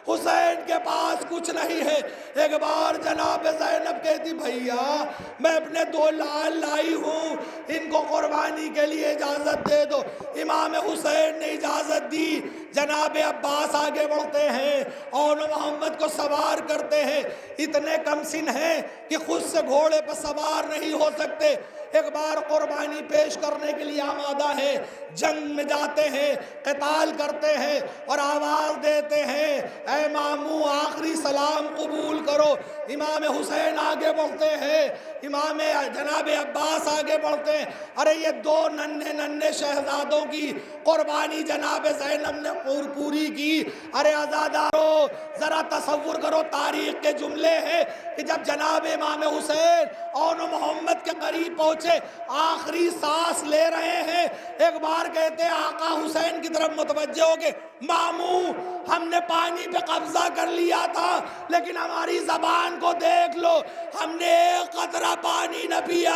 حسین کے پاس کچھ نہیں ہے۔ ایک بار جناب زینب کہتی بھیا میں اپنے 2 لال لائی ہوں، ان کو قربانی کے لیے اجازت دے دو۔ امام حسین نے اجازت دی۔ جناب عباس آگے بڑھتے ہیں اور محمد کو سوار کرتے ہیں، اتنے کم سن ہیں کہ خود سے گھوڑے پر سوار نہیں ہو سکتے۔ ایک بار قربانی پیش کرنے کے لیے آمادہ ہے، جنگ میں جاتے ہیں، قتال کرتے ہیں اور آواز دیتے ہیں اے ماموں آخری سلام قبول کرو۔ امام حسین آگے بڑھتے ہیں، امام جناب عباس آگے بڑھتے ہیں، ارے یہ دو ننھے ننھے شہزادوں کی قربانی جناب زینب نے پوری کی۔ ارے عزادارو ذرا تصور کرو، تاریخ کے جملے ہیں کہ جب جناب امام حسین اون محمد کے قریب پہنچے، آخری سانس لے رہے ہیں، ایک بار کہتے ہیں آقا حسین کی طرف متوجہ ہو کے ماموں ہم نے پانی پہ قبضہ کر لیا تھا لیکن ہماری زبان کو دیکھ لو، ہم نے ایک قطرہ پانی نہ پیا،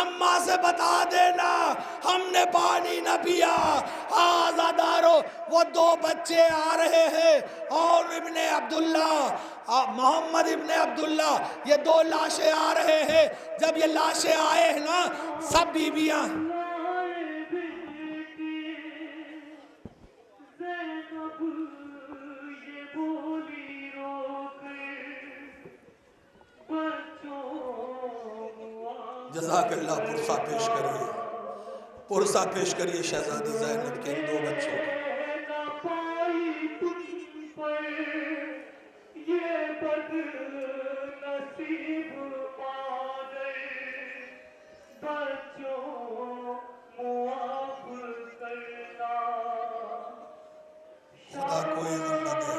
اماں سے بتا دینا ہم نے پانی نہ پیا۔ آزادارو وہ دو بچے آ رہے ہیں اور ابن عبداللہ محمد ابن عبداللہ، یہ دو لاشیں آ رہے ہیں۔ جب یہ لاشیں آئے ہیں نا، سب بیویاں جزاک اللہ پرسہ پیش کریے، پرسہ پیش کریے شہزادی زینب کے ان دو بچوں کو۔ خدا کوئی غم نہ دے۔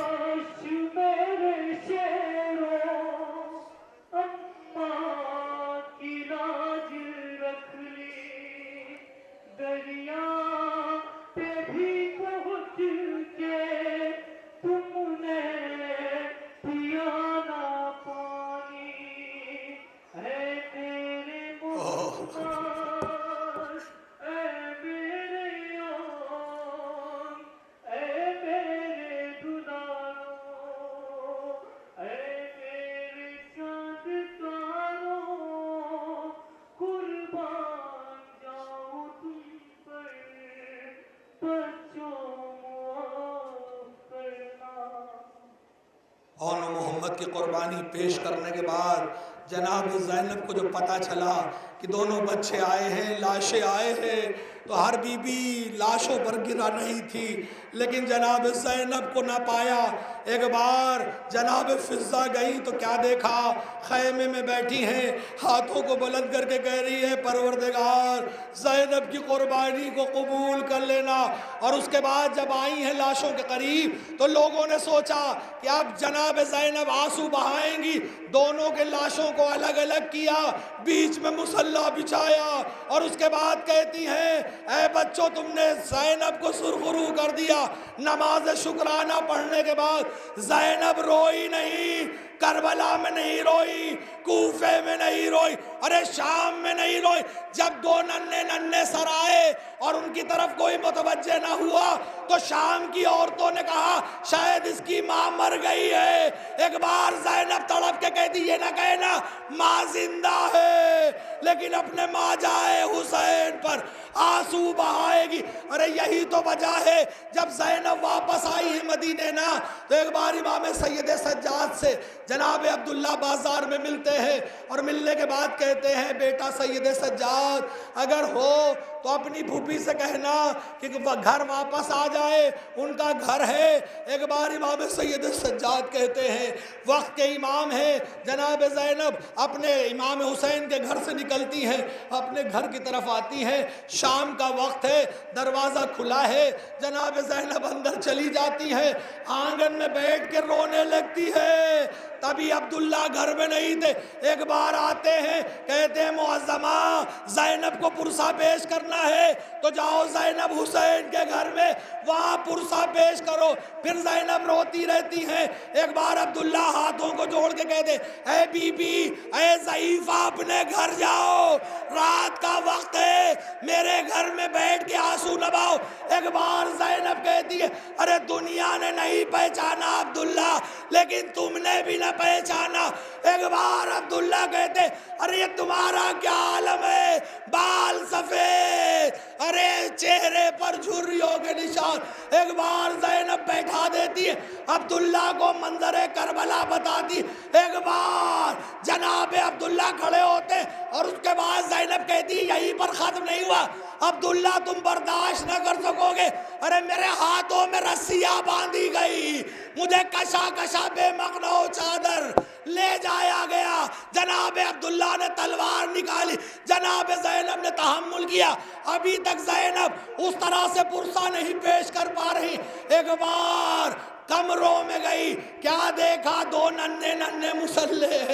اون محمد کی قربانی پیش کرنے کے بعد جناب زینب کو جو پتہ چلا کہ دونوں بچے آئے ہیں، لاشیں آئے ہیں، تو ہر بی بی لاشوں پر گرا نہیں تھی، لیکن جناب زینب کو نہ پایا۔ ایک بار جناب فضہ گئی تو کیا دیکھا، خیمے میں بیٹھی ہیں، ہاتھوں کو بلند کر کے کہہ رہی ہے پروردگار زینب کی قربانی کو قبول کر لینا۔ اور اس کے بعد جب آئی ہیں لاشوں کے قریب تو لوگوں نے سوچا کہ اب جناب زینب آنسو بہائیں گی، دونوں کے لاشوں کو الگ الگ کیا، بیچ میں مصلی بچھایا اور اس کے بعد کہتی ہیں اے بچوں تم نے زینب کو سرخرو کر دیا۔ نماز شکرانہ پڑھنے کے بعد زینب روئی نہیں، کربلا میں نہیں روئی، کوفے میں نہیں روئی، ارے شام میں نہیں روئی۔ جب دو ننھے ننھے سر آئے اور ان کی طرف کوئی متوجہ نہ ہوا تو شام کی عورتوں نے کہا شاید اس کی ماں مر گئی ہے۔ ایک بار زینب تڑپ کے کہتی یہ نہ کہنا ماں زندہ ہے، لیکن اپنے ماں جائے حسین پر آنسو بہائے گی۔ ارے یہی تو وجہ ہے جب زینب واپس آئی ہے مدینے نا تو ایک بار امام سید سجاد سے جناب عبداللہ بازار میں ملتے ہیں اور ملنے کے بعد کہتے ہیں بیٹا سید سجاد اگر ہو تو اپنی پھوپھی سے کہنا کہ وہ گھر واپس آ جائے، ان کا گھر ہے۔ ایک بار امام سید سجاد کہتے ہیں وقت کے امام ہیں، جناب زینب اپنے امام حسین کے گھر سے نکلتی ہیں، اپنے گھر کی طرف آتی ہیں، شام کا وقت ہے، دروازہ کھلا ہے، جناب زینب اندر چلی جاتی ہے، آنگن میں بیٹھ کے رونے لگتی ہے۔ تبھی عبداللہ گھر میں نہیں تھے، ایک بار آتے ہیں کہتے ہیں معظمہ زینب کو پرسہ پیش کرنا ہے تو جاؤ زینب حسین کے گھر میں وہاں پرسہ پیش کرو۔ پھر زینب روتی رہتی ہیں، ایک بار عبداللہ ہاتھوں کو جوڑ کے کہتے اے بی بی اے ضعیفہ اپنے گھر جاؤ، رات کا وقت ہے، میرے گھر میں بیٹھ کے آنسو نہ بہاؤ۔ ایک بار زینب کہتی ہے ارے دنیا نے نہیں پہچانا عبداللہ لیکن تم نے بھی نہ پہچانا۔ ایک بار عبداللہ کہتے ارے یہ تمہارا کیا عالم ہے، بال سفید، ارے چہرے پر جھریوں کے نشان۔ ایک بار زینب بیٹھا دیتی ہے، عبداللہ کو منظر کربلا بتاتی۔ ایک بار جناب عبداللہ کھڑے ہوتے اور اس کے بعد زینب کہتی یہیں پر ختم نہیں ہوا، عبداللہ تم برداشت نہ کر سکو گے، ارے میرے ہاتھوں میں رسیاں باندھی گئی، مجھے کشا کشا بے مغنو چادر لے جایا گیا، جناب عبداللہ نے تلوار نکالی، جناب زینب نے تحمل کیا، ابھی تک زینب اس طرح سے پرسہ نہیں پیش کر پا رہی، ایک بار کمروں میں گئی، کیا دیکھا؟ دو ننھے ننھے مسلح،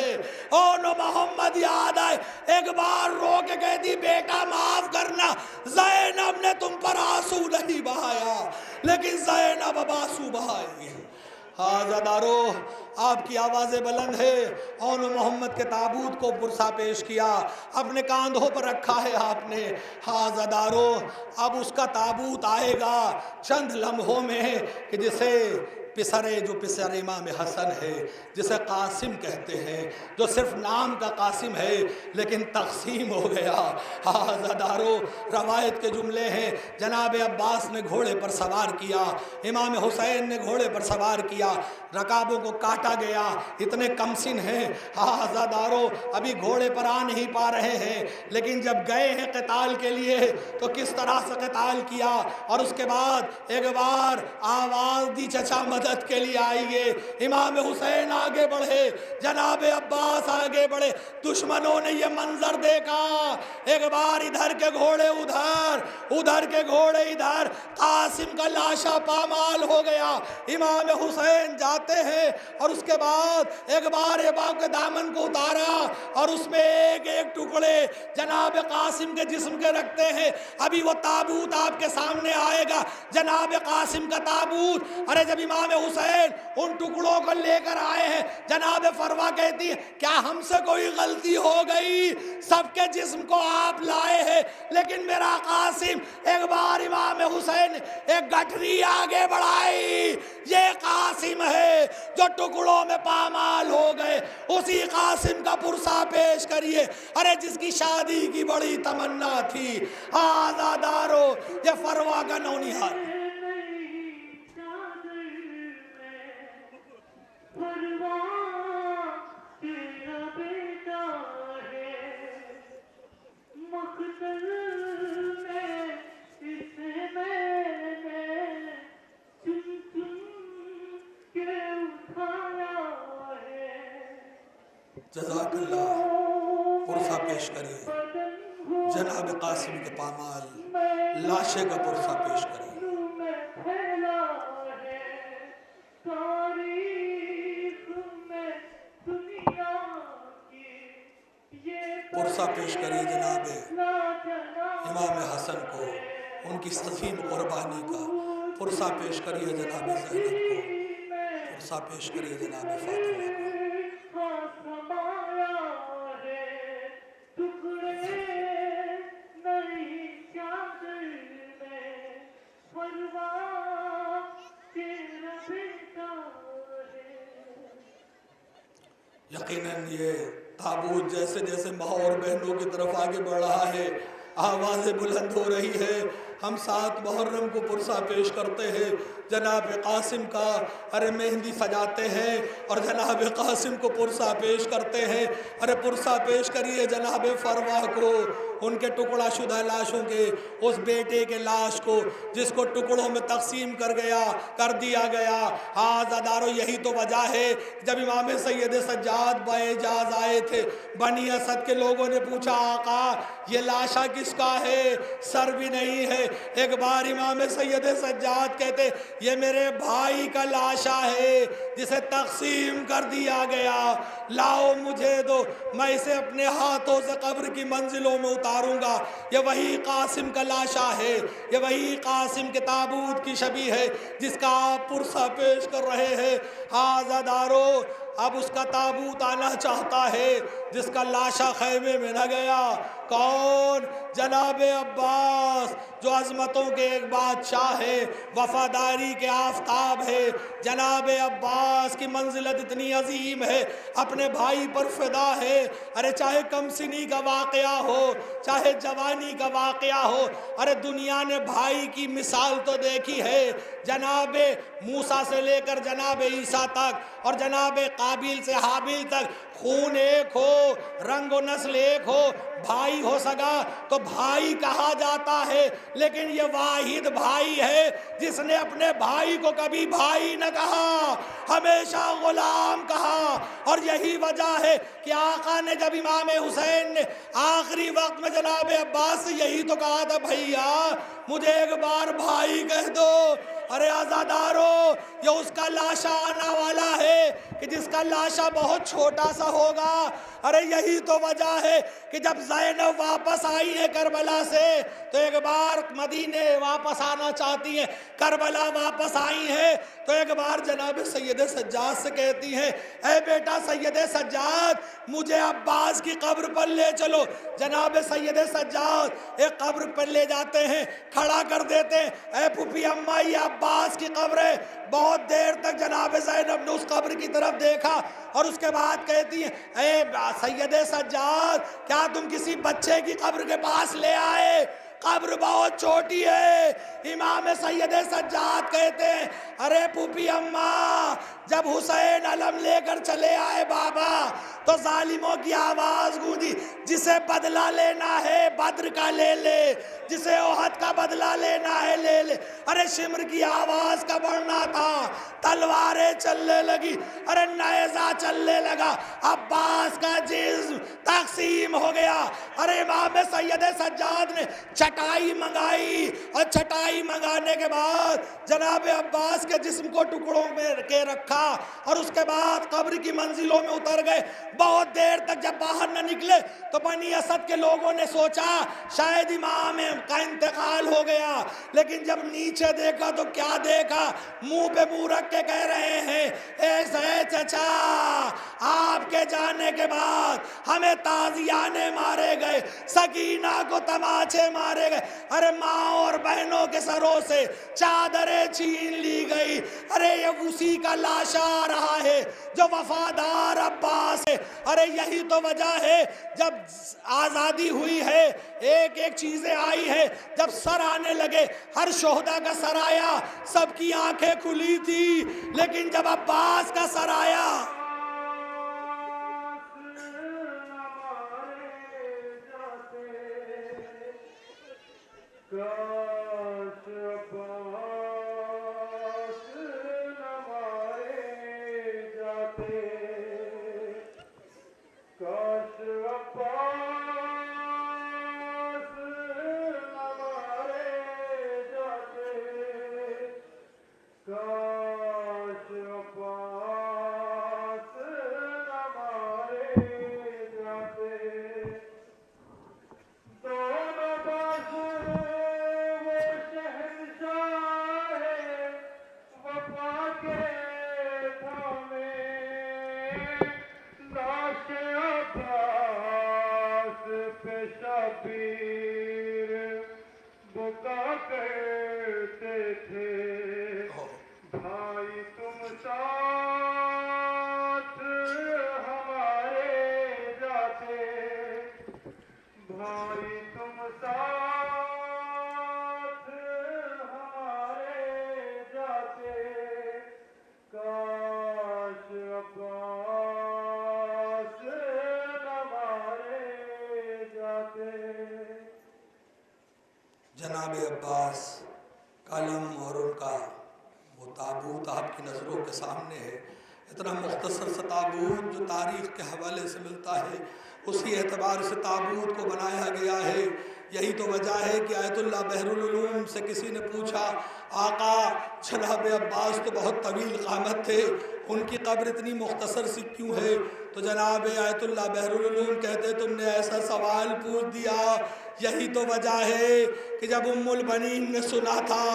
او نو محمد یاد آئے، ایک بار رو کے کہتی بیٹا معاف کرنا، زینب نے تم پر آنسو نہیں بہایا، لیکن زینب اب آنسو بہائے گی۔ حاضردارو آپ کی آوازیں بلند ہے، اون محمد کے تابوت کو پرسا پیش کیا، اپنے کاندھوں پر رکھا ہے آپ نے۔ حاضردارو اب اس کا تابوت آئے گا چند لمحوں میں کہ جسے پسرے جو پسر امام حسن ہے، جسے قاسم کہتے ہیں، جو صرف نام کا قاسم ہے لیکن تقسیم ہو گیا۔ حاضردارو روایت کے جملے ہیں، جناب عباس نے گھوڑے پر سوار کیا، امام حسین نے گھوڑے پر سوار کیا، رکابوں کو کاٹا گیا، اتنے کمسن ہیں حاضردارو ابھی گھوڑے پر آ نہیں پا رہے ہیں، لیکن جب گئے ہیں قتال کے لیے تو کس طرح سے قتال کیا، اور اس کے بعد ایک بار آواز دی چچا مدد کے لیے آئیے، امام حسین آگے بڑھے، جناب عباس آگے بڑھے، دشمنوں نے یہ منظر دیکھا، ایک بار ادھر کے گھوڑے ادھر، ادھر کے گھوڑے ادھر، قاسم کا لاشا پامال ہو گیا، امام حسین جاتے ہیں اور اس کے بعد ایک بار باغ کے دامن کو اتارا اور اس میں ایک ایک ٹکڑے جناب قاسم کے جسم کے رکھتے ہیں، ابھی وہ تابوت آپ کے سامنے آئے گا، جناب قاسم کا تابوت، ارے جب امام حسین ان ٹکڑوں کو لے کر آئے ہیں، جناب فروا کہتی ہے کیا ہم سے کوئی غلطی ہو گئی، سب کے جسم کو آپ لائے ہیں لیکن میرا قاسم، ایک بار امام حسین ایک گٹھری آگے بڑھائی، یہ قاسم ہے جو ٹکڑوں میں پامال ہو گئے، اسی قاسم کا پرسہ پیش کریے، ارے جس کی شادی کی بڑی تمنا تھی۔ آزادارو یہ فروا کا نونہال، جزاک اللہ، پرسہ پیش کریے، جناب قاسم کے پامال لاشے کا پرسہ پیش کریے۔ پرسہ پیش کریے جناب امام حسن کو، ان کی عظیم قربانی کا پرسہ پیش کریے، جناب زینب کو پرسہ پیش کریے، جناب فاطمہ کو۔ یقیناً یہ تابوت جیسے جیسے ماں اور بہنوں کی طرف آگے بڑھ رہا ہے، آوازیں بلند ہو رہی ہے، ہم 7 محرم کو پرسہ پیش کرتے ہیں، جناب قاسم کا ارے مہندی سجاتے ہیں اور جناب قاسم کو پرسہ پیش کرتے ہیں، ارے پرسہ پیش کریے جناب فروا کو، ان کے ٹکڑا شدہ لاشوں کے، اس بیٹے کے لاش کو جس کو ٹکڑوں میں تقسیم کر دیا گیا۔ عزادارو یہی تو وجہ ہے جب امام سید سجاد باعجاز آئے تھے، بنی اسد کے لوگوں نے پوچھا آقا یہ لاشا کس کا ہے، سر بھی نہیں ہے، ایک بار امام سید سجاد کہتے یہ میرے بھائی کا لاشا ہے جسے تقسیم کر دیا گیا، لاؤ مجھے دو، میں اسے اپنے ہاتھوں سے قبر کی منزلوں میں اتاروں گا، یہ وہی قاسم کا لاشا ہے، یہ وہی قاسم کے تابوت کی شبیہ ہے جس کا آپ پرسہ پیش کر رہے ہیں۔ عزادارو اب اس کا تابوت آنا چاہتا ہے جس کا لاشا خیمے میں نہ گیا، کون؟ جناب عباس جو عظمتوں کے ایک بادشاہ ہے، وفاداری کے آفتاب ہے، جناب عباس کی منزلت اتنی عظیم ہے، اپنے بھائی پر فدا ہے، ارے چاہے کم سنی کا واقعہ ہو چاہے جوانی کا واقعہ ہو، ارے دنیا نے بھائی کی مثال تو دیکھی ہے، جناب موسیٰ سے لے کر جناب عیسیٰ تک اور جناب قابیل سے حابیل تک خون ایک ہو، رنگ و نسل ایک ہو، بھائی ہو سگا تو بھائی کہا جاتا ہے، لیکن یہ واحد بھائی ہے جس نے اپنے بھائی کو کبھی بھائی نہ کہا، ہمیشہ غلام کہا۔ اور یہی وجہ ہے کہ آقا نے جب امام حسین نے آخری وقت میں جناب عباس سے یہی تو کہا تھا، بھائیا مجھے ایک بار بھائی کہہ دو۔ ارے عزادارو، یہ اس کا لاشا آنا والا ہے کہ جس کا لاشا بہت چھوٹا سا ہوگا۔ ارے یہی تو وجہ ہے کہ جب زینب واپس آئی ہے کربلا سے تو ایک بار مدینے واپس آنا چاہتی ہیں، کربلا واپس آئی ہیں تو ایک بار جناب سید سجاد سے کہتی ہیں، اے بیٹا سید سجاد مجھے عباس کی قبر پر لے چلو۔ جناب سید سجاد ایک قبر پر لے جاتے ہیں، کھڑا کر دیتے ہیں، اے پھوپھی اماں یہ عباس کی قبر ہے۔ بہت دیر تک جناب زینب نے اس قبر کی طرف دیکھا اور اس کے بعد کہتی ہیں، اے سید سجاد کیا تم کسی بچے کی قبر کے پاس لے آئے؟ قبر بہت چھوٹی ہے۔ امام سید سجاد کہتے ہیں، ارے پھوپھی اماں جب حسین علم لے کر چلے آئے بابا تو ظالموں کی آواز گونجی، جسے بدلہ لینا ہے بدر کا لے لے، جسے احد کا بدلہ لینا ہے لے لے۔ ارے شمر کی آواز کا بڑھنا تھا، تلواریں چلنے لگی، ارے نیزہ چلنے لگا، عباس کا جسم تقسیم ہو گیا۔ ارے امام سید سجاد نے چٹائی منگائی اور چٹائی منگانے کے بعد جناب عباس کے جسم کو ٹکڑوں میں کے رکھا اور اس کے بعد قبر کی منزلوں میں اتر گئے۔ بہت دیر تک جب باہر نہ نکلے تو بنی اسد کے لوگوں نے سوچا شاید امام کا انتقال ہو گیا، لیکن جب نیچے دیکھا تو کیا دیکھا، منہ پہ منہ رکھ کے کہہ رہے ہیں، اے زید چچا آپ کے جانے کے بعد ہمیں تازیانے مارے گئے، سکینہ کو تماچے مارے گئے، ارے ماں اور بہنوں کے سروں سے چادریں چھین لی گئی۔ ارے یہ اسی کا لاشا آ رہا ہے جو وفادار عباس ہے۔ ارے یہی تو وجہ ہے جب آزادی ہوئی ہے ایک ایک چیزیں آئی ہے، جب سر آنے لگے ہر شہداء کا سر آیا سب کی آنکھیں کھلی تھی، لیکن جب عباس کا سر آیا جناب عباس قلم اور ان کا وہ تابوت آپ کی نظروں کے سامنے ہے، اتنا مختصر سا تابوت جو تاریخ کے حوالے سے ملتا ہے، اسی اعتبار سے تابوت کو بنایا گیا ہے۔ یہی تو وجہ ہے کہ آیت اللہ بحر العلوم سے کسی نے پوچھا، آقا جناب عباس تو بہت طویل قامت تھے، ان کی قبر اتنی مختصر سی کیوں ہے؟ تو جناب آیت اللہ بحر العلوم کہتے تم نے ایسا سوال پوچھ دیا، یہی تو وجہ ہے کہ جب ام البنین نے سنا تھا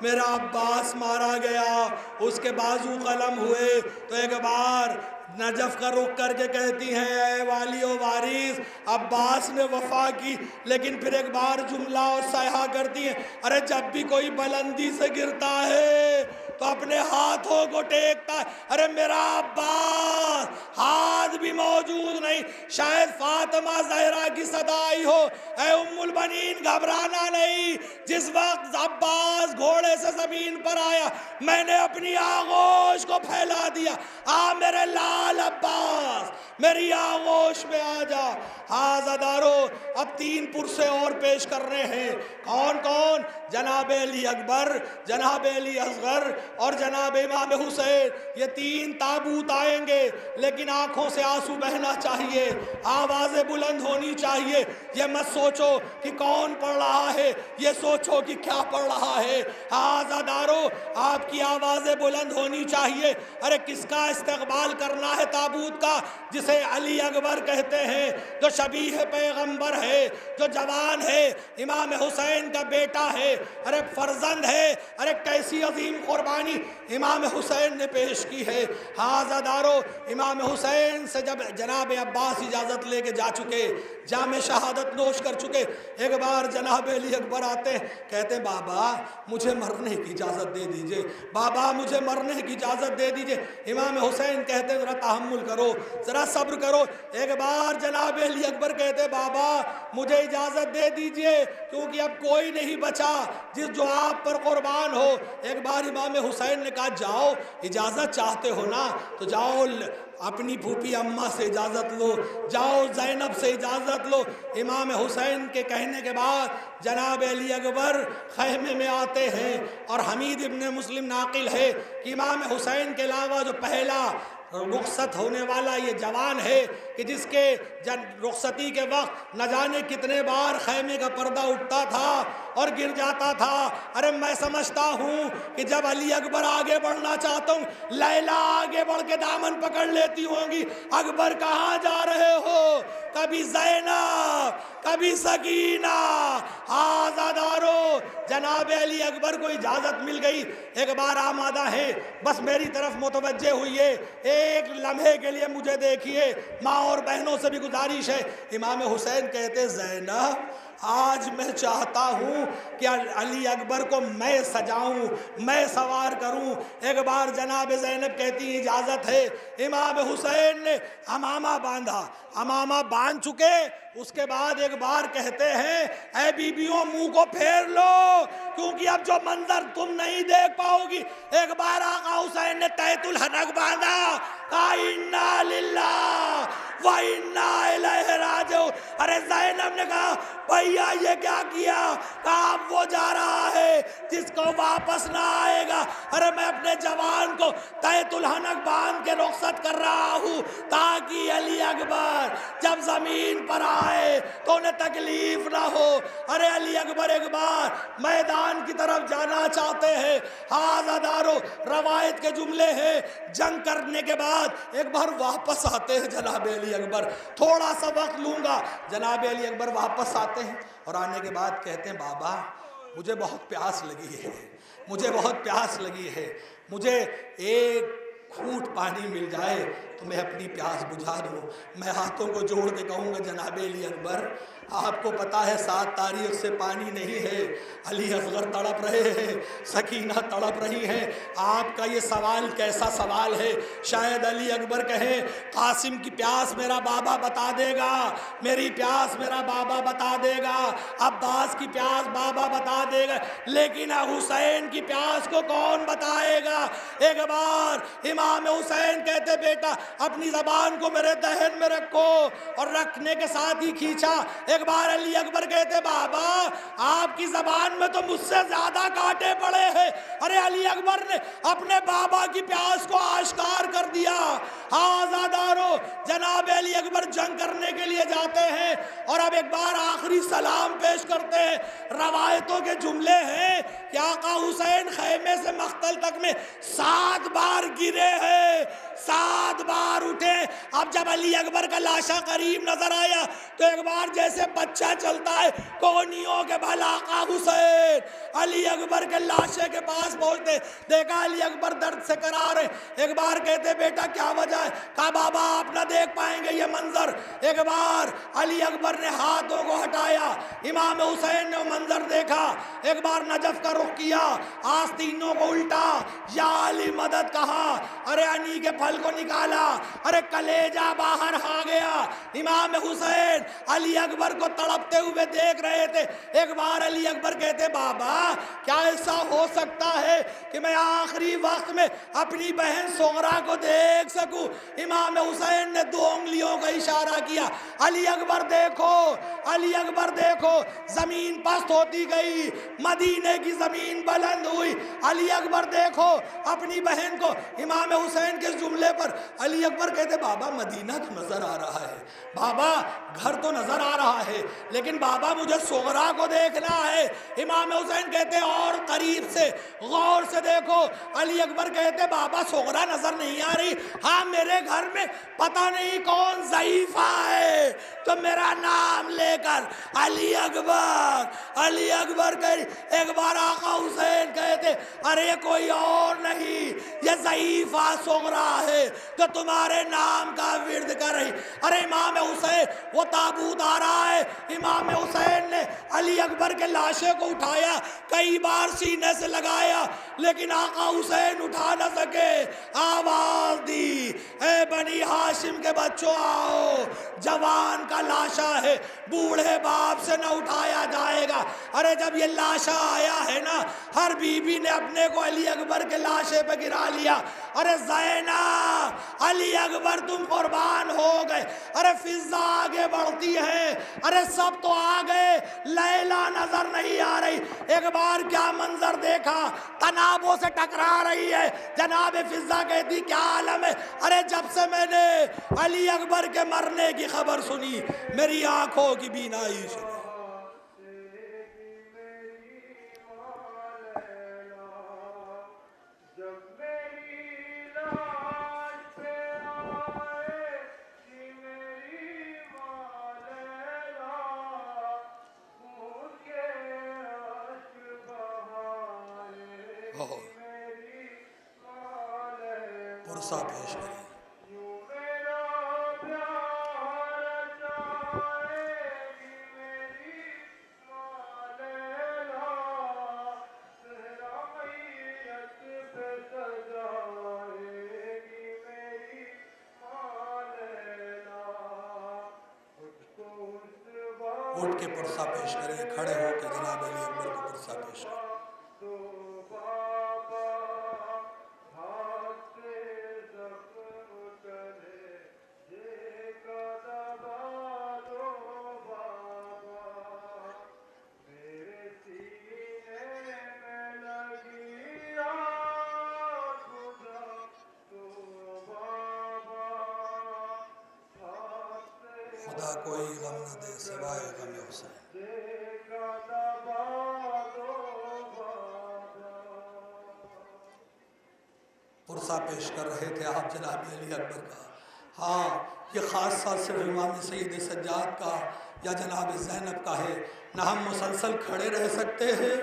میرا عباس مارا گیا، اس کے بازو قلم ہوئے، تو ایک بار نجف کا رخ کر کے کہتی ہیں، اے والی و وارث عباس نے وفا کی، لیکن پھر ایک بار جملہ اور صیحہ کرتی ہیں، ارے جب بھی کوئی بلندی سے گرتا ہے تو اپنے ہاتھوں کو ٹیکتا ہے، ارے میرا عباس ہاتھ بھی موجود نہیں، شاید فاطمہ زہرا کی صدا آئی ہو، اے ام البنین گھبرانا نہیں، جس وقت عباس گھوڑے سے زمین پر آیا میں نے اپنی آغوش کو پھیلا دیا، آ میرے لال عباس، میری آغوش میں آ جا۔ عزادارو اب 3 پرسے اور پیش کر رہے ہیں۔ کون کون؟ جناب علی اکبر، جناب علی اصغر اور جناب امام حسین۔ یہ 3 تابوت آئیں گے، لیکن آنکھوں سے آنسو بہنا چاہیے، آوازیں بلند ہونی چاہیے۔ یہ مت سوچو کہ کون پڑھ رہا ہے، یہ سوچو کہ کیا پڑھ رہا ہے۔ عزادارو آپ کی آوازیں بلند ہونی چاہیے۔ ارے کس کا استقبال کرنا ہے تابوت کا؟ جسے علی اکبر کہتے ہیں، جو شبیہ پیغمبر ہے، جو جوان ہے، امام حسین کا بیٹا ہے، ارے فرزند ہے۔ ارے کیسی عظیم قربانی امام حسین نے پیش کی ہے۔ عزادارو امام حسین سے جب جناب عباس اجازت لے کے جا چکے، جام شہادت نوش کر چکے، ایک بار جناب علی اکبر آتے ہیں، کہتے ہیں بابا مجھے مرنے کی اجازت دے دیجئے، بابا مجھے مرنے کی اجازت دے دیجئے۔ امام حسین کہتے ہیں ذرا تحمل کرو، ذرا صبر کرو۔ ایک بار جناب علی اکبر کہتے ہیں بابا مجھے اجازت دے دیجئے، کیونکہ اب کوئی نہیں بچا جس جو آپ پر قربان ہو۔ ایک بار امام حسین نے کہا جاؤ، اجازت چاہتے ہو نا تو جاؤ اپنی پھوپھی اماں سے اجازت لو، جاؤ زینب سے اجازت لو۔ امام حسین کے کہنے کے بعد جناب علی اکبر خیمے میں آتے ہیں، اور حمید ابن مسلم ناقل ہے کہ امام حسین کے علاوہ جو پہلا رخصت ہونے والا یہ جوان ہے کہ جس کے رخصتی کے وقت نہ جانے کتنے بار خیمے کا پردہ اٹھتا تھا اور گر جاتا تھا۔ ارے میں سمجھتا ہوں کہ جب علی اکبر آگے بڑھنا چاہتا ہوں، لیلا آگے بڑھ کے دامن پکڑ لیتی ہوں گی، اکبر کہاں جا رہے ہو؟ کبھی زینب، کبھی سکینہ۔ عزادارو جناب علی اکبر کو اجازت مل گئی، ایک بار آمادہ ہے، بس میری طرف متوجہ ہوئیے، ایک لمحے کے لیے مجھے دیکھیے، ماں اور بہنوں سے بھی گزارش ہے۔ امام حسین کہتے زینب آج میں چاہتا ہوں کہ علی اکبر کو میں سجاؤں، میں سوار کروں۔ ایک بار جناب زینب کہتی اجازت ہے۔ امام حسین نے امامہ باندھا، امامہ باندھ چکے، اس کے بعد ایک بار کہتے ہیں اے بیبیوں منہ کو پھیر لو، کیونکہ اب جو منظر تم نہیں دیکھ پاؤ گی۔ ایک بار آقا حسین نے تیت الحنک باندھا، کہا انا للہ و انا الیہ راجعون۔ ارے زینب نے کہا بھیا یہ کیا کیا؟ کہا اب وہ جا رہا ہے جس کو واپس نہ آئے گا۔ ارے میں اپنے جوان کو تیت الحنک باندھ کے رخصت کر رہا ہوں تاکہ علی اکبر جب زمین پر آئے تو انہیں تکلیف نہ ہو۔ ارے علی اکبر ایک بار میدان کی طرف جانا چاہتے ہیں۔ عزادارو روایت کے جملے ہیں، جنگ کرنے کے بعد ایک بار واپس آتے ہیں جناب علی اکبر، تھوڑا سا وقت لوں گا۔ جناب علی اکبر واپس آتے ہیں اور آنے کے بعد کہتے ہیں بابا مجھے بہت پیاس لگی ہے، مجھے بہت پیاس لگی ہے، مجھے ایک گھونٹ پانی مل جائے تو میں اپنی پیاس بجھا دوں۔ میں ہاتھوں کو جوڑ کے کہوں گا جناب علی اکبر آپ کو پتا ہے 7 تاریخ سے پانی نہیں ہے، علی اصغر تڑپ رہے ہیں، سکینہ تڑپ رہی ہیں، آپ کا یہ سوال کیسا سوال ہے؟ شاید علی اکبر کہیں قاسم کی پیاس میرا بابا بتا دے گا، میری پیاس میرا بابا بتا دے گا، عباس کی پیاس بابا بتا دے گا، لیکن حسین کی پیاس کو کون بتائے گا؟ ایک بار امام حسین کہتے بیٹا اپنی زبان کو میرے دہن میں رکھو، اور رکھنے کے ساتھ ہی کھینچا۔ ایک بار علی اکبر کہتے بابا آپ کی زبان میں تو مجھ سے زیادہ کانٹے پڑے ہیں۔ ارے علی اکبر نے اپنے بابا کی پیاس کو آشکار کر دیا۔ عزادارو جناب علی اکبر جنگ کرنے کے لیے جاتے ہیں، اور اب ایک بار آخری سلام پیش کرتے ہیں۔ روایتوں کے جملے ہیں کہ آقا حسین خیمے سے مقتل تک میں 7 بار گرے ہیں، 7 بار اٹھے۔ اب جب علی اکبر کا لاشا قریب نظر آیا تو ایک بار جیسے بچہ چلتا ہے کونیوں کے بھل آقا حسین علی اکبر کے لاشے کے پاس پہنچتے، دیکھا علی اکبر درد سے کرار ہے۔ ایک بار کہتے بیٹا کیا وجہ ہے؟ کہا بابا آپ نہ دیکھ پائیں گے یہ منظر۔ ایک بار علی اکبر نے ہاتھوں کو ہٹایا، امام حسین نے منظر دیکھا، ایک بار نجف کا رخ کیا، آستینوں کو الٹا، یا علی مدد کہا، ارے انی کے پھل کو نکالا، ارے کلیجہ باہر آ گیا۔ امام حسین علی اکبر کو تڑپتے ہوئے دیکھ رہے تھے۔ ایک بار علی اکبر کہتے بابا کیا ایسا ہو سکتا ہے کہ میں آخری وقت میں اپنی بہن سغرا کو دیکھ سکوں؟ امام حسین نے 2 انگلیوں کا اشارہ کیا، علی اکبر دیکھو، علی اکبر دیکھو، زمین پست ہوتی گئی، مدینے کی زمین بلند ہوئی، علی اکبر دیکھو اپنی بہن کو۔ امام حسین کے جملے پر علی اکبر کہتے بابا مدینہ تو نظر آ رہا ہے، بابا گھر تو نظر آ رہا ہے، لیکن بابا مجھے صغرا کو دیکھنا ہے۔ امام حسین کہتے اور قریب سے غور سے دیکھو۔ علی اکبر کہتے بابا صغرا نظر نہیں آ رہی، ہاں میرے گھر میں پتہ نہیں کون ضعیفہ ہے تو میرا نام لے کر علی اکبر، علی اکبر ایک بار آقا حسین کہتے ارے کوئی اور نہیں، یہ ضعیفہ صغرا ہے تو تمہارے نام کا ورد کر رہی۔ ارے امام حسین وہ تابوت آ رہا ہے، امام حسین نے علی اکبر کے لاشے کو اٹھایا، کئی بار سینے سے لگایا، لیکن آقا حسین اٹھا نہ سکے۔ آواز دی اے بنی ہاشم کے بچوں آؤ، جوان کا لاشا ہے، بوڑھے باپ سے نہ اٹھایا جائے گا۔ ارے جب یہ لاشا آیا ہے نا، ہر بی بی نے اپنے کو علی اکبر کے لاشے پہ گرا لیا۔ ارے زینب علی اکبر تم قربان ہو گئے۔ ارے فضا آگے بڑھتی ہے، ارے سب تو آ گئے، لیلا نظر نہیں آ رہی۔ ایک بار کیا منظر دیکھا، تنابوں سے ٹکرا رہی ہے، جناب فضا کہتی کیا عالم ہے۔ ارے جب سے میں نے علی اکبر کے مرنے کی خبر سنی، میری آنکھوں کی بینائی چلی۔ پرسا پیش کری۔ اٹھ کے پرسا پیش کریں، کھڑے ہو کے جناب علی اکبر کو پرسا پیش کریں۔ خدا کوئی غم نہ دے سوائے غم حسین۔ پرسا پیش کر رہے تھے آپ جناب علی اکبر کا۔ ہاں یہ خاصہ صرف امام سید سجاد کا یا جناب زینب کا ہے۔ نہ ہم مسلسل کھڑے رہ سکتے ہیں،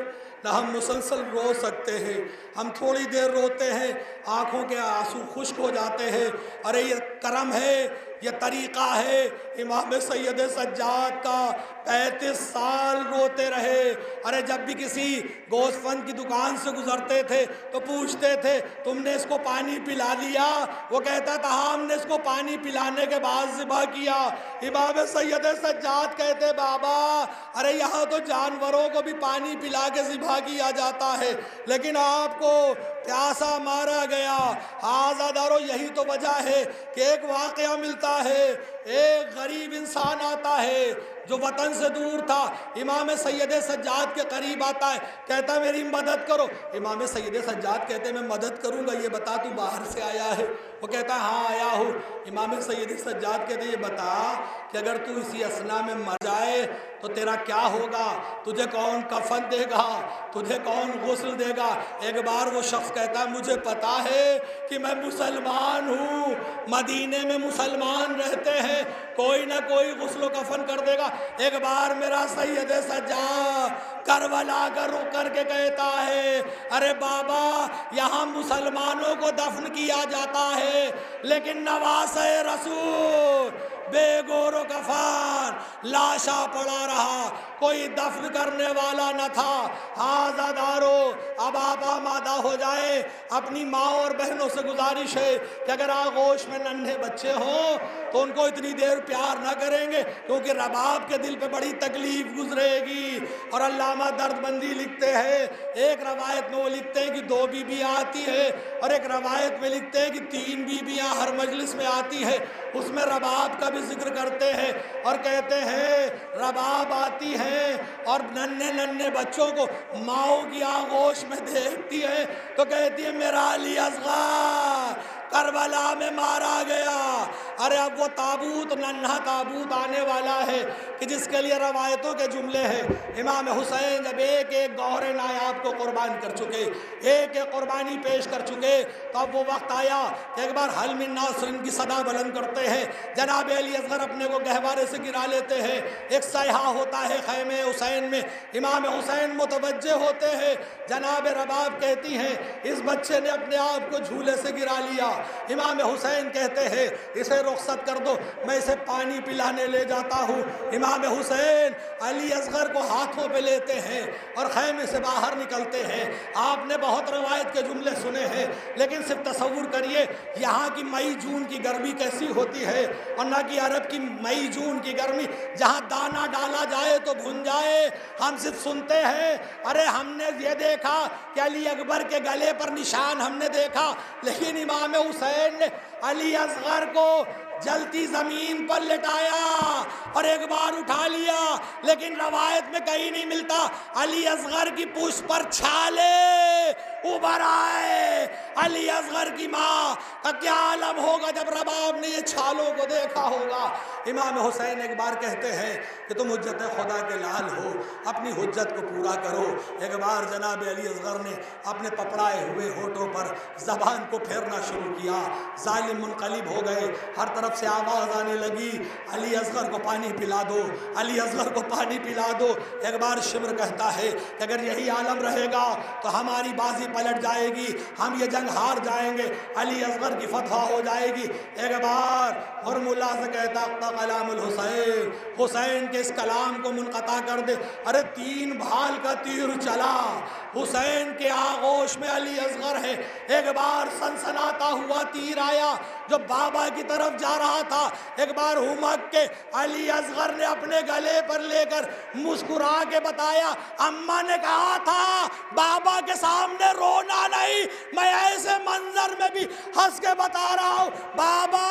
نہ ہم مسلسل رو سکتے ہیں۔ ہم تھوڑی دیر روتے ہیں، آنکھوں کے آنسو خشک ہو جاتے ہیں۔ ارے یہ کرم ہے، یہ طریقہ ہے امام سید سجاد کا۔ 35 سال روتے رہے۔ ارے جب بھی کسی گوشت فن کی دکان سے گزرتے تھے تو پوچھتے تھے تم نے اس کو پانی پلا دیا؟ وہ کہتا تھا ہاں ہم نے اس کو پانی پلانے کے بعد ذبح کیا۔ امام سید سجاد کہتے بابا ارے یہاں تو جانوروں کو بھی پانی پلا کے ذبح کیا جاتا ہے، لیکن آپ کو پیاسا مارا گیا۔ ہاذا دارو، یہی تو وجہ ہے کہ ایک واقعہ ملتا ہے، ایک غریب انسان آتا ہے جو وطن سے دور تھا، امام سید سجاد کے قریب آتا ہے، کہتا ہے میری مدد کرو۔ امام سید سجاد کہتے ہیں میں مدد کروں گا، یہ بتا تو باہر سے آیا ہے؟ وہ کہتا ہے ہاں آیا ہوں۔ امام سید سجاد کہتے ہیں یہ بتا کہ اگر تو اسی اثنا میں مر جائے تو تیرا کیا ہوگا؟ تجھے کون کفن دے گا؟ تجھے کون غسل دے گا؟ ایک بار وہ شخص کہتا ہے مجھے پتا ہے کہ میں مسلمان ہوں، مدینے میں مسلمان رہتے ہیں، کوئی نہ کوئی غسل و کفن کر دے گا۔ ایک بار میرا سید سجاد کربلا کا رخ کر کے کہتا ہے ارے بابا یہاں مسلمانوں کو دفن کیا جاتا ہے، لیکن نواسہ رسول بے گور و کفن لاشا پڑا رہا، کوئی دفن کرنے والا نہ تھا۔ ہاذا دارو، اب آپ آمادہ ہو جائیں۔ اپنی ماں اور بہنوں سے گزارش ہے کہ اگر آغوش میں ننھے بچے ہوں تو ان کو اتنی دیر پیار نہ کریں گے، کیونکہ رباب کے دل پہ بڑی تکلیف گزرے گی۔ اور علامہ درد بندی لکھتے ہیں ایک روایت میں وہ لکھتے ہیں کہ 2 بیویاں آتی ہے، اور ایک روایت میں لکھتے ہیں کہ 3 بیویاں ہر مجلس میں آتی ہے۔ اس میں رباب کا بھی ذکر کرتے ہیں اور کہتے ہیں رباب آتی ہے اور ننھے ننھے بچوں کو ماؤں کی آغوش میں دیکھتی ہے تو کہتی ہے میرا علی اصغر کربلا میں مارا گیا۔ ارے اب وہ تابوت، ننھا تابوت آنے والا ہے کہ جس کے لیے روایتوں کے جملے ہیں۔ امام حسین جب ایک ایک گوہر نایاب کو قربان کر چکے، ایک ایک قربانی پیش کر چکے، تو اب وہ وقت آیا کہ ایک بار حل من ناصر کی صدا بلند کرتے ہیں۔ جناب علی اصغر اپنے کو گہوارے سے گرا لیتے ہیں، ایک صیحہ ہوتا ہے خیمے حسین میں، امام حسین متوجہ ہوتے ہیں۔ جناب رباب کہتی ہیں اس بچے نے اپنے آپ کو جھولے سے گرا لیا۔ امام حسین کہتے ہیں اسے رخصت کر دو، میں اسے پانی پلانے لے جاتا ہوں۔ امام حسین علی اصغر کو ہاتھوں پہ لیتے ہیں اور خیمے سے باہر نکلتے ہیں۔ آپ نے بہت روایت کے جملے سنے ہیں، لیکن صرف تصور کریے یہاں کی مئی جون کی گرمی کیسی ہوتی ہے، اور نہ کہ عرب کی مئی جون کی گرمی جہاں دانہ ڈالا جائے تو بھن جائے۔ ہم صرف سنتے ہیں، ارے ہم نے یہ دیکھا کہ علی اکبر کے گلے پر نشان ہم نے دیکھا، لیکن امام حسین نے علی اصغر کو جلتی زمین پر لٹایا اور ایک بار اٹھا لیا، لیکن روایت میں کہیں نہیں ملتا علی اصغر کی پشت پر چھالے ابھر آئے۔ علی اصغر کی ماں کا کیا عالم ہوگا جب رباب نے یہ چھالوں کو دیکھا ہوگا۔ امام حسین ایک بار کہتے ہیں کہ تم حجت خدا کے لال ہو، اپنی حجت کو پورا کرو۔ ایک بار جناب علی اصغر نے اپنے پپڑائے ہوئے ہونٹوں پر زبان کو پھیرنا شروع کیا، ظالم منقلب ہو گئے، ہر طرف سے آواز آنے لگی علی اصغر کو پانی پلا دو، علی اصغر کو پانی پلا دو۔ ایک بار شمر کہتا ہے کہ اگر یہی عالم رہے گا تو ہماری بازی پلٹ جائے گی، ہم یہ جنگ ہار جائیں گے، علی اصغر کی فتح ہو جائے گی۔ ایک بار ہرملا سے کہتا کلام الحسین، حسین کے اس کلام کو منقطع کر دے۔ ارے 3 بھال کا تیر چلا، حسین کے آغوش میں علی اصغر ہے۔ ایک بار سنسناتا ہوا تیر آیا جو بابا کی طرف جا رہا تھا، ایک بار ہمک کے علی اصغر نے اپنے گلے پر لے کر مسکرا کے بتایا اماں نے کہا تھا بابا کے سامنے رونا نہیں، میں ایسے منظر میں بھی ہنس کے بتا رہا ہوں بابا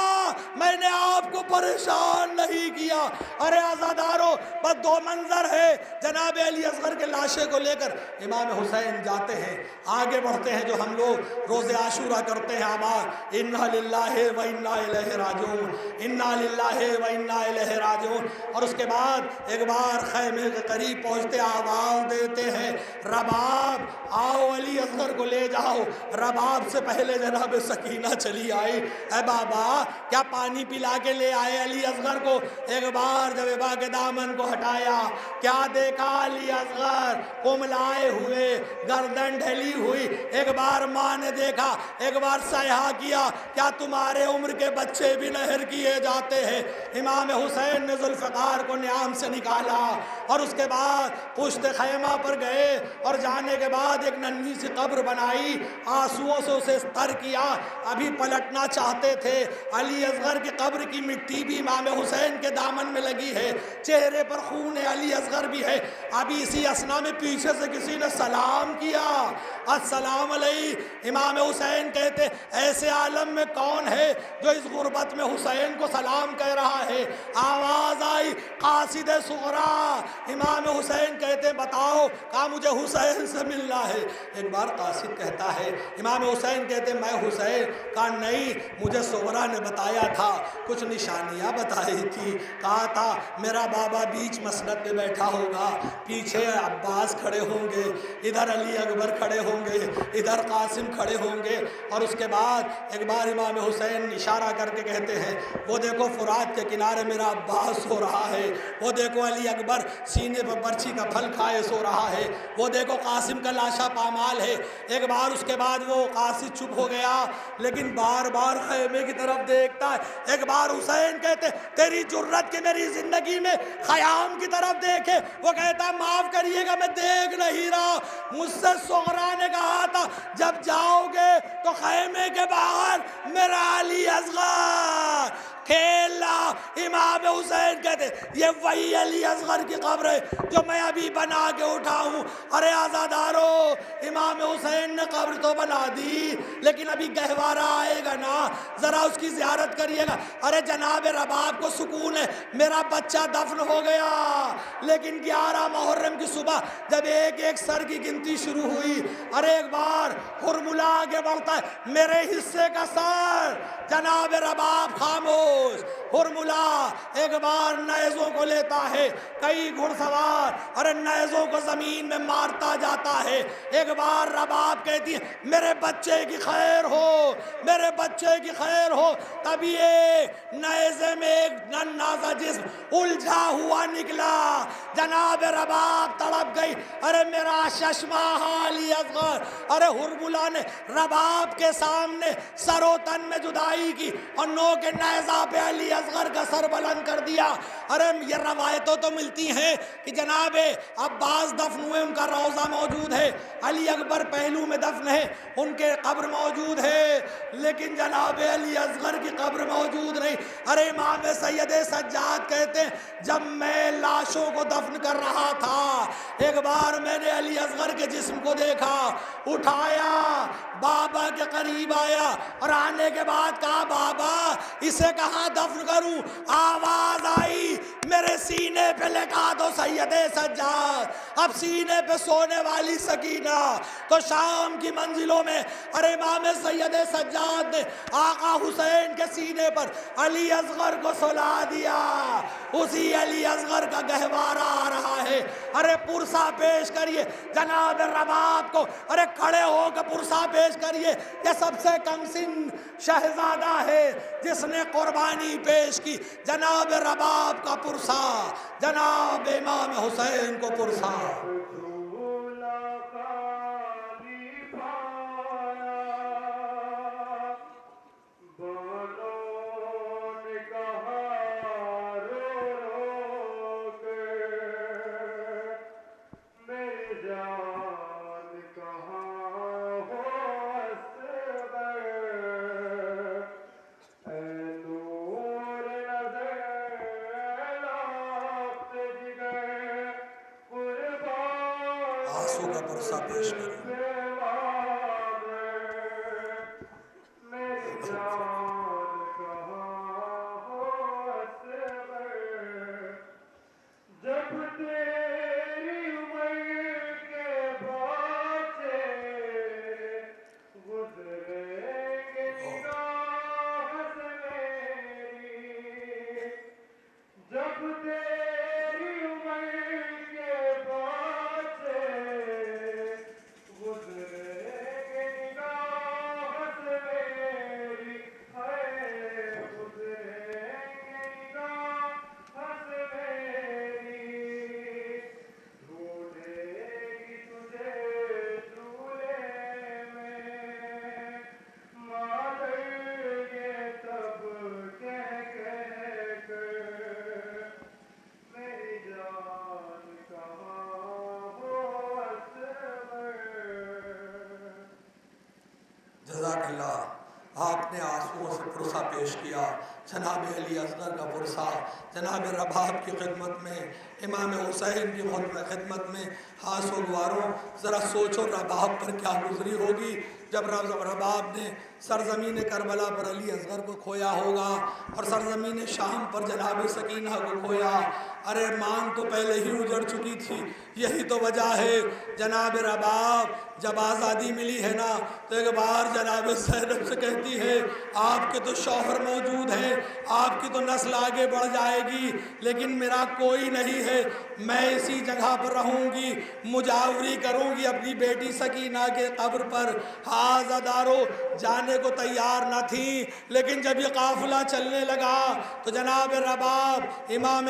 میں نے آپ کو پریشان نہیں کیا۔ ارے عزادارو بس 2 منظر ہے، جناب علی اصغر کے لاشے کو لے کر امام حسین جاتے ہیں، آگے بڑھتے ہیں جو ہم لوگ روز عاشورہ کرتے ہیں آباد انا للہ و انا الیہ راجعون، انا للہ و انا الیہ راجعون۔ اور اس کے بعد ایک بار خیمے کے قریب پہنچتے آواز دیتے ہیں رباب آؤ علی اصغر کو لے جاؤ۔ رباب سے پہلے جناب سکینہ چلی آئی، اے بابا کیا پانی پلا کے لے آئے علی اصغر کو؟ ایک بار جب ابا کے دامن کو ہٹایا کیا دیکھا علی اصغر کملائے ہوئے، گردن ڈھلی ہوئی۔ ایک بار ماں نے دیکھا، ایک بار صیحہ کیا کیا تمہارے عمر کے بچے بھی نہر کیے جاتے ہیں؟ امام حسین نے ذوالفقار کو نیام سے نکالا اور اس کے بعد پشت خیمہ پر گئے اور جانے کے بعد ایک ننھی سی قبر بنائی، آنسوؤں سے اسے استر کیا، ابھی پلٹنا چاہتے تھے۔ علی اصغر کی قبر کی مٹی بھی امام حسین کے دامن میں لگی ہے، چہرے پر خون علی اصغر بھی ہے۔ ابھی اسی اسنا میں پیچھے سے کسی نے سلام کیا، السلام علیہ۔ امام حسین کہتے ایسے عالم میں کون ہے جو اس غربت میں حسین کو سلام کہہ رہا ہے؟ آواز آئی قاصد صغرا، امام حسین کہتے بتاؤ، کہا مجھے حسین سے ملنا ہے۔ ایک بار قاصد کہتا ہے امام حسین کہتے میں حسین، کہا نہیں مجھے صغرا نے بتایا تھا، کچھ نشانیاں بتائی تھی، کہا تھا میرا بابا بیچ مسند پہ بیٹھا ہوگا، پیچھے عباس کھڑے ہوں گے، ادھر علی اکبر کھڑے ہوں گے، ادھر قاسم کھڑے ہوں گے۔ اور اس کے بعد ایک بار امام حسین اشارہ کر کے کہتے ہیں وہ دیکھو فرات کے کنارے میرا عباس سو رہا ہے، وہ دیکھو علی اکبر سینے پر برچھی کا پھل کھائے سو رہا ہے، وہ دیکھو قاسم کا لاشا پامال ہے۔ ایک بار اس کے بعد وہ قاصد چپ ہو گیا لیکن بار بار خیمے کی طرف دیکھتا ہے۔ ایک بار حسین کہتے تیری جرت کہ میری زندگی میں خیام کی طرف دیکھے، وہ کہتا معاف کریے گا میں دیکھ نہیں رہا، مجھ سے صغرا نے کہا تھا جب جاؤ گے تو خیمے کے باہر میرا علی اصغر کھیلنا. امام حسین کہتے یہ وہی علی اصغر کی قبر ہے جو میں ابھی بنا کے اٹھا ہوں. ارے آزادارو، امام حسین نے قبر تو بنا دی لیکن ابھی گہوارہ آئے گا نا، ذرا اس کی زیارت کریے گا. ارے جناب رباب کو سکون ہے، میرا بچہ دفن ہو گیا، لیکن 11 محرم کی صبح جب ایک ایک سر کی گنتی شروع ہوئی، ارے ایک بار ہرملا آگے بڑھتا ہے، میرے حصے کا سر. جناب رباب خاموش. ہرملا ایک بار نیزوں کو لیتا ہے، کئی گھڑ سوار ارے نیزوں کو زمین میں مارتا جاتا ہے. ایک بار رباب کہتی ہے میرے بچے کی خیر ہو، میرے بچے کی خیر ہو. تبھی ایک نیزے میں ایک ننازہ جسم الجھا ہوا نکلا. جناب رباب تڑپ گئی، ارے میرا ششماہ علی اصغر. ارے ہرملا نے رباب کے سامنے سر و تن میں جدائی کی اور نو کے نیزہ پہ علی اصغر کا سر بلند کر دیا. ارے یہ روایتوں تو ملتی ہیں کہ جناب عباس دفن ہوئے، ان کا روضہ موجود ہے، علی اکبر پہلو میں دفن ہے، ان کے قبر موجود ہے، لیکن جناب علی اصغر کی قبر موجود نہیں. ارے امام سید سجاد کہتے ہیں جب میں لاشوں کو دفن کر رہا تھا، ایک بار میں نے علی اصغر کے جسم کو دیکھا، اٹھایا، بابا کے قریب آیا اور آنے کے بعد کہا بابا اسے کہاں دفن کروں. آواز آئی میرے سینے پہ لٹا دو سید سجاد. اب سینے پہ سونے والی سکینہ تو شام کی منزلوں میں. ارے امام سید سجاد نے آقا حسین کے سینے پر علی اصغر کو سلا دیا. اسی علی اصغر کا گہوارہ آ رہا ہے. ارے پرسہ پیش کریے جناب رباب کو، ارے کھڑے ہو کے پرسہ پیش کریے. یہ سب سے کم سن شہزادہ ہے جس نے قربانی پیش کی. جناب رباب کا پرسہ، جناب امام حسین کو پرسہ. آنسو کا پرسہ پیش کرو. جزاک اللہ. آپ نے آنسوؤں سے پرسہ پیش کیا. جناب علی اصغر کا پرسہ جناب رباب کی خدمت میں، امام حسین کی خدمت میں. ہاں سوگواروں ذرا سوچو رباب پر کیا گزری ہوگی جب رباب نے سرزمین کربلا پر علی اصغر کو کھویا ہوگا اور سرزمین شام پر جناب سکینہ کو کھویا. ارے مان تو پہلے ہی اجڑ چکی تھی. یہی تو وجہ ہے جناب رباب جب آزادی ملی ہے نا تو ایک بار جناب زینب سے کہتی ہے آپ کے تو شوہر موجود ہیں، آپ کی تو نسل آگے بڑھ جائے گی، لیکن میرا کوئی نہیں ہے، میں اسی جگہ پر رہوں گی، مجاوری کروں گی اپنی بیٹی سکینہ کے قبر پر. آزادارو جانے کو تیار نہ تھی، لیکن جب یہ قافلہ چلنے لگا تو جناب رباب امام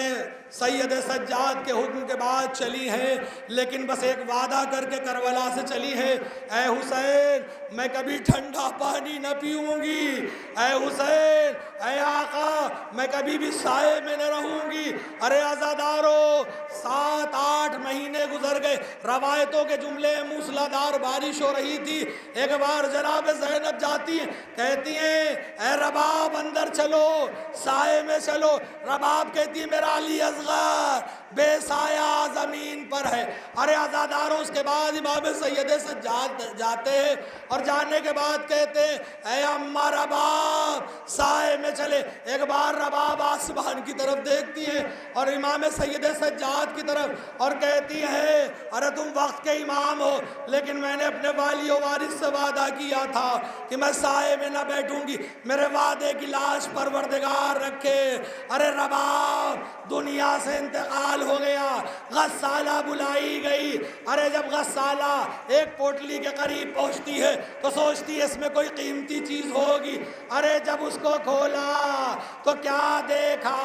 سید سجاد کے حکم کے بعد چلی ہے، لیکن بس ایک وعدہ کر کے کربلا سے چلی ہے، اے حسین میں کبھی ٹھنڈا پانی نہ پیوں گی، اے حسین، اے آقا میں کبھی بھی سائے میں نہ رہوں گی۔ ارے عزادارو 7-8 مہینے گزر گئے، روایتوں کے جملے، موسلادھار بارش ہو رہی تھی۔ ایک بار جناب زینب جاتی ہیں، کہتی ہیں اے رباب اندر چلو، سائے میں چلو۔ رباب کہتی ہے میرا علی اصغر بے سایہ زمین پر ہے۔ ارے عزاداروں اس کے بعد امام سید سجاد جاتے ہیں اور جانے کے بعد کہتے ہیں اے اماں رباب سائے میں چلے۔ ایک بار رباب آسمان کی طرف دیکھتی ہے اور امام سید سجاد کی طرف اور کہتی ہے ارے تم وقت کے امام ہو، لیکن میں نے اپنے والی و وارث سے وعدہ کیا تھا کہ میں سائے میں نہ بیٹھوں گی، میرے وعدے کی لاش پروردگار رکھے۔ ارے رباب دنیا سے انتقال ہو گیا، غسالہ بلائی گئی۔ ارے جب غسالہ ایک پوٹلی کے قریب پہنچتی ہے تو سوچتی ہے اس میں کوئی قیمتی چیز ہوگی۔ ارے جب اس کو کھولا تو کیا دیکھا؟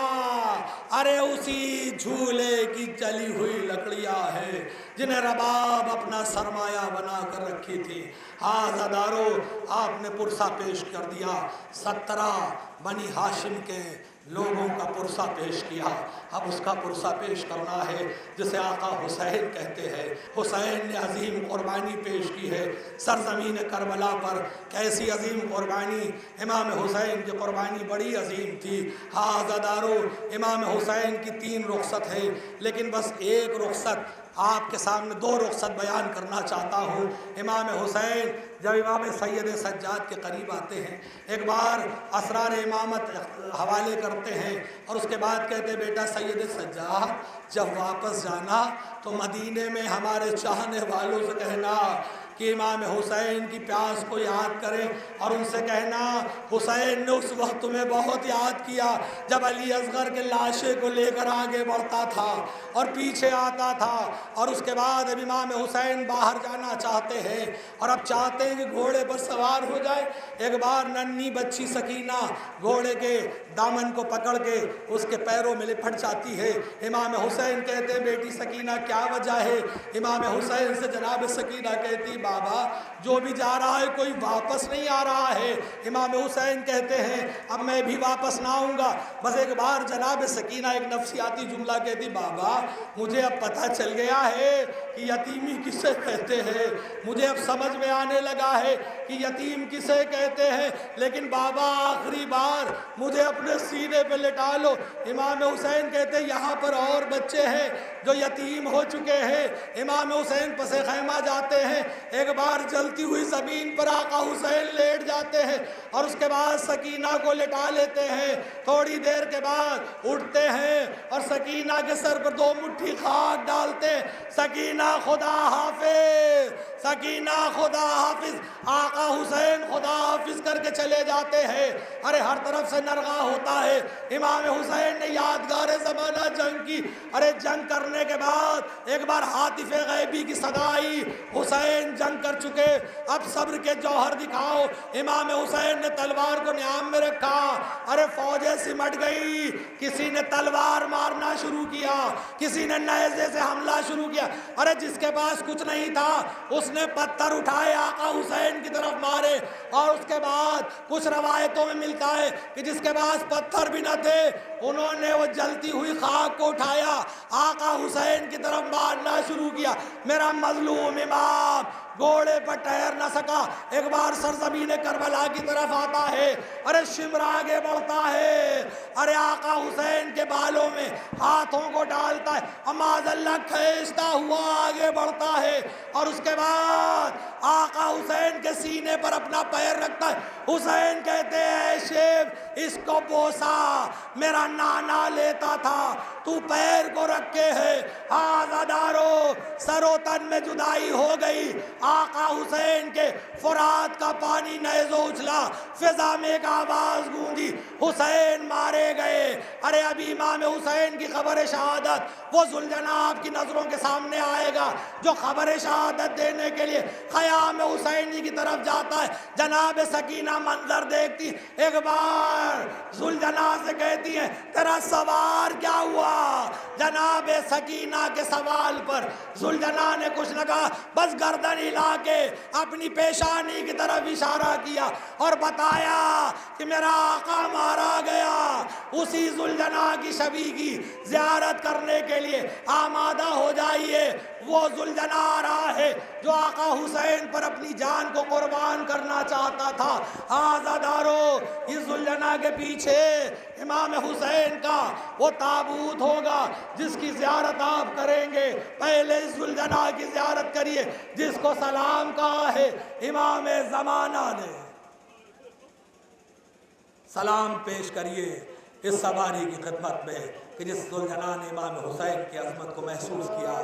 ارے اسی جھولے کی جلی ہوئی لکڑیاں ہیں جنہیں رباب اپنا سرمایہ بنا کر رکھی تھی۔ ہاں عزادارو آپ نے پرسہ پیش کر دیا، 17 بنی ہاشم کے لوگوں کا پرسہ پیش کیا، اب اس کا پرسہ پیش کرنا ہے جسے آقا حسین کہتے ہیں۔ حسین نے عظیم قربانی پیش کی ہے سرزمین کربلا پر۔ کیسی عظیم قربانی! امام حسین کی قربانی بڑی عظیم تھی۔ ہاں عزادارو امام حسین کی 3 رخصت ہے، لیکن بس ایک رخصت آپ کے سامنے 2 رخصت بیان کرنا چاہتا ہوں۔ امام حسین جب امام سید سجاد کے قریب آتے ہیں، ایک بار اسرار امامت حوالے کرتے ہیں اور اس کے بعد کہتے ہیں بیٹا سید سجاد جب واپس جانا تو مدینے میں ہمارے چاہنے والوں سے کہنا کہ امام حسین کی پیاس کو یاد کریں، اور ان سے کہنا حسین نے اس وقت تمہیں بہت یاد کیا جب علی اصغر کے لاشے کو لے کر آگے بڑھتا تھا اور پیچھے آتا تھا۔ اور اس کے بعد اب امام حسین باہر جانا چاہتے ہیں اور اب چاہتے ہیں کہ گھوڑے پر سوار ہو جائے۔ ایک بار ننھی بچی سکینہ گھوڑے کے دامن کو پکڑ کے اس کے پیروں میں لپٹ جاتی ہے۔ امام حسین کہتے ہیں بیٹی سکینہ کیا وجہ ہے؟ امام حسین سے جناب سکینہ کہتی بابا جو بھی جا رہا ہے کوئی واپس نہیں آ رہا ہے۔ امام حسین کہتے ہیں اب میں بھی واپس نہ آؤں گا۔ بس ایک بار جناب سکینہ ایک نفسیاتی جملہ کہتی بابا مجھے اب پتہ چل گیا ہے کہ یتیمی کسے کہتے ہیں، مجھے اب سمجھ میں آنے لگا ہے کہ یتیم کسے کہتے ہیں، لیکن بابا آخری بار مجھے اپنے سینے پہ لٹا لو۔ امام حسین کہتے ہیں یہاں پر اور بچے ہیں جو یتیم ہو چکے ہیں۔ امام حسین پس خیمہ جاتے ہیں، ایک بار جلتی ہوئی زمین پر آقا حسین لیٹ جاتے ہیں اور اس کے بعد سکینہ کو لٹا لیتے ہیں۔ تھوڑی دیر کے بعد اٹھتے ہیں اور سکینہ کے سر پر 2 مٹھی خاک ڈالتے ہیں۔ سکینہ خدا حافظ، سکینہ خدا حافظ، آقا حسین خدا حافظ کر کے چلے جاتے ہیں۔ ارے ہر طرف سے نرغہ ہوتا ہے۔ امام حسین نے یادگار زمانہ جنگ کی۔ ارے جنگ کرنے کے بعد ایک بار ہاتف غیبی کی صدا آئی، حسین جنگ کر چکے، اب صبر کے جوہر دکھاؤ۔ امام حسین نے تلوار کو نیام میں رکھا، ارے فوجیں سمٹ گئی، کسی نے تلوار مارنا شروع کیا، کسی نے نیزے سے حملہ شروع کیا۔ ارے جس کے پاس کچھ نہیں تھا اس نے پتھر اٹھائے آقا حسین کی طرف مارے، اور اس کے بعد کچھ روایتوں میں ملتا ہے کہ جس کے پاس پتھر بھی نہ تھے انہوں نے وہ جلتی ہوئی خاک کو اٹھایا، آقا حسین کی طرف مارنا شروع کیا۔ میرا مظلوم امام گھوڑے پر ٹھہر نہ سکا، ایک بار سرزمین کربلا کی طرف آتا ہے، ارے شمر آگے بڑھتا ہے، ارے آقا حسین کے بالوں میں ہاتھوں کو ڈالتا ہے، معاذ اللہ کھینچتا ہوا آگے بڑھتا ہے، اور اس کے بعد آقا حسین کے سینے پر اپنا پیر رکھتا ہے۔ حسین کہتے ہیں شیب اس کو بوسا میرا نانا لیتا تھا، تو پیر کو رکھے ہے۔ آزادارو سر و تن میں جدائی ہو گئی، آقا حسین کے فرات کا پانی نیزو اچھلا، فضا میں ایک آواز گونجی، حسین مارے گئے۔ ارے ابھی امام حسین کی خبر شہادت وہ ذوالجناب کی نظروں کے سامنے آئے گا جو خبر شہادت دینے کے لیے خیام حسینی کی طرف جاتا ہے۔ جناب سکینہ منظر دیکھتی، ایک بار ذوالجناب سے کہتی ہے تیرا سوار کیا ہوا؟ جناب سکینہ کے سوال پر ذوالجلال نے کچھ نہ کہا، بس گردن ہلا کے اپنی پیشانی کی طرف اشارہ کیا اور بتایا کہ میرا آقا مارا گیا۔ اسی ذوالجلال کی شبیہ کی زیارت کرنے کے لیے آمادہ ہو جائیے۔ وہ ذوالجلال آ رہا ہے جو آقا حسین پر اپنی جان کو قربان کرنا چاہتا تھا۔ آزادارو، اس ذوالجلال کے پیچھے امام حسین کا وہ تابوت ہوگا جس کی زیارت آپ کریں گے۔ پہلے اس ذوالجلال کی زیارت کریے جس کو سلام کہا ہے امام زمانہ نے۔ سلام پیش کریے اس سواری کی خدمت میں کہ جس ذوالجلال نے امام حسین کی عظمت کو محسوس کیا۔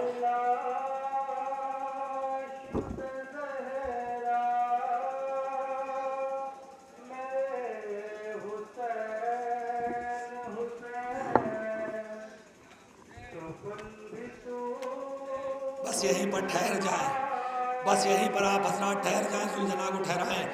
بس یہیں پر ٹھہر جائیں، بس یہیں پر آپ حضرات ٹھہر جائیں، ذوالجلال کو ٹھہرائیں۔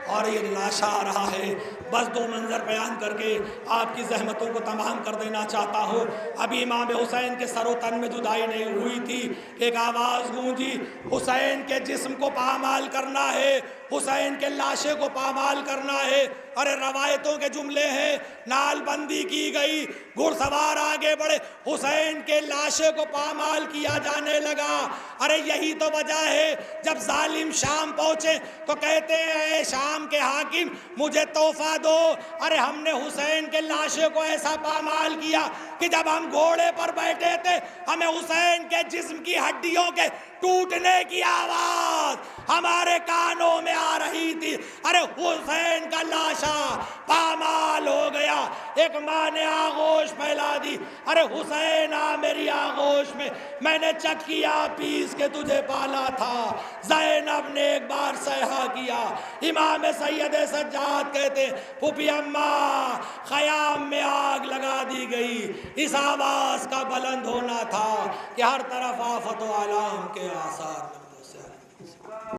اور یہ لاشا آ رہا ہے، بس دو منظر بیان کر کے آپ کی زحمتوں کو تمام کر دینا چاہتا ہوں۔ ابھی امام حسین کے سر و تن میں جدائی نہیں ہوئی تھی، ایک آواز گونجی، حسین کے جسم کو پامال کرنا ہے، حسین کے لاشے کو پامال کرنا ہے۔ ارے روایتوں کے جملے ہیں، نال بندی کی گئی، گھڑ سوار آگے بڑھے، حسین کے لاشے کو پامال کیا جانے لگا۔ ارے یہی تو وجہ ہے جب ظالم شام پہنچے تو کہتے ہیں اے شام کے حاکم مجھے تحفہ دو۔ ارے ہم نے حسین کے لاشے کو ایسا پامال کیا کہ جب ہم گھوڑے پر بیٹھے تھے ہمیں حسین کے جسم کی ہڈیوں کے ٹوٹنے کی آواز ہمارے کانوں میں آ رہی تھی۔ ارے حسین کا لاشا پامال ہو گیا۔ ایک ماں نے آغوش پھیلا دی، ارے حسین آ میری آغوش میں نے چکیا پیس کے تجھے پالا تھا۔ زینب نے ایک بار صیحہ کیا۔ امام سید سجاد کہتے ہیں پھوپھی اماں خیام میں آگ لگا دی گئی، اس آواز کا بلند ہونا تھا کہ ہر طرف آفت و آلام کے آثار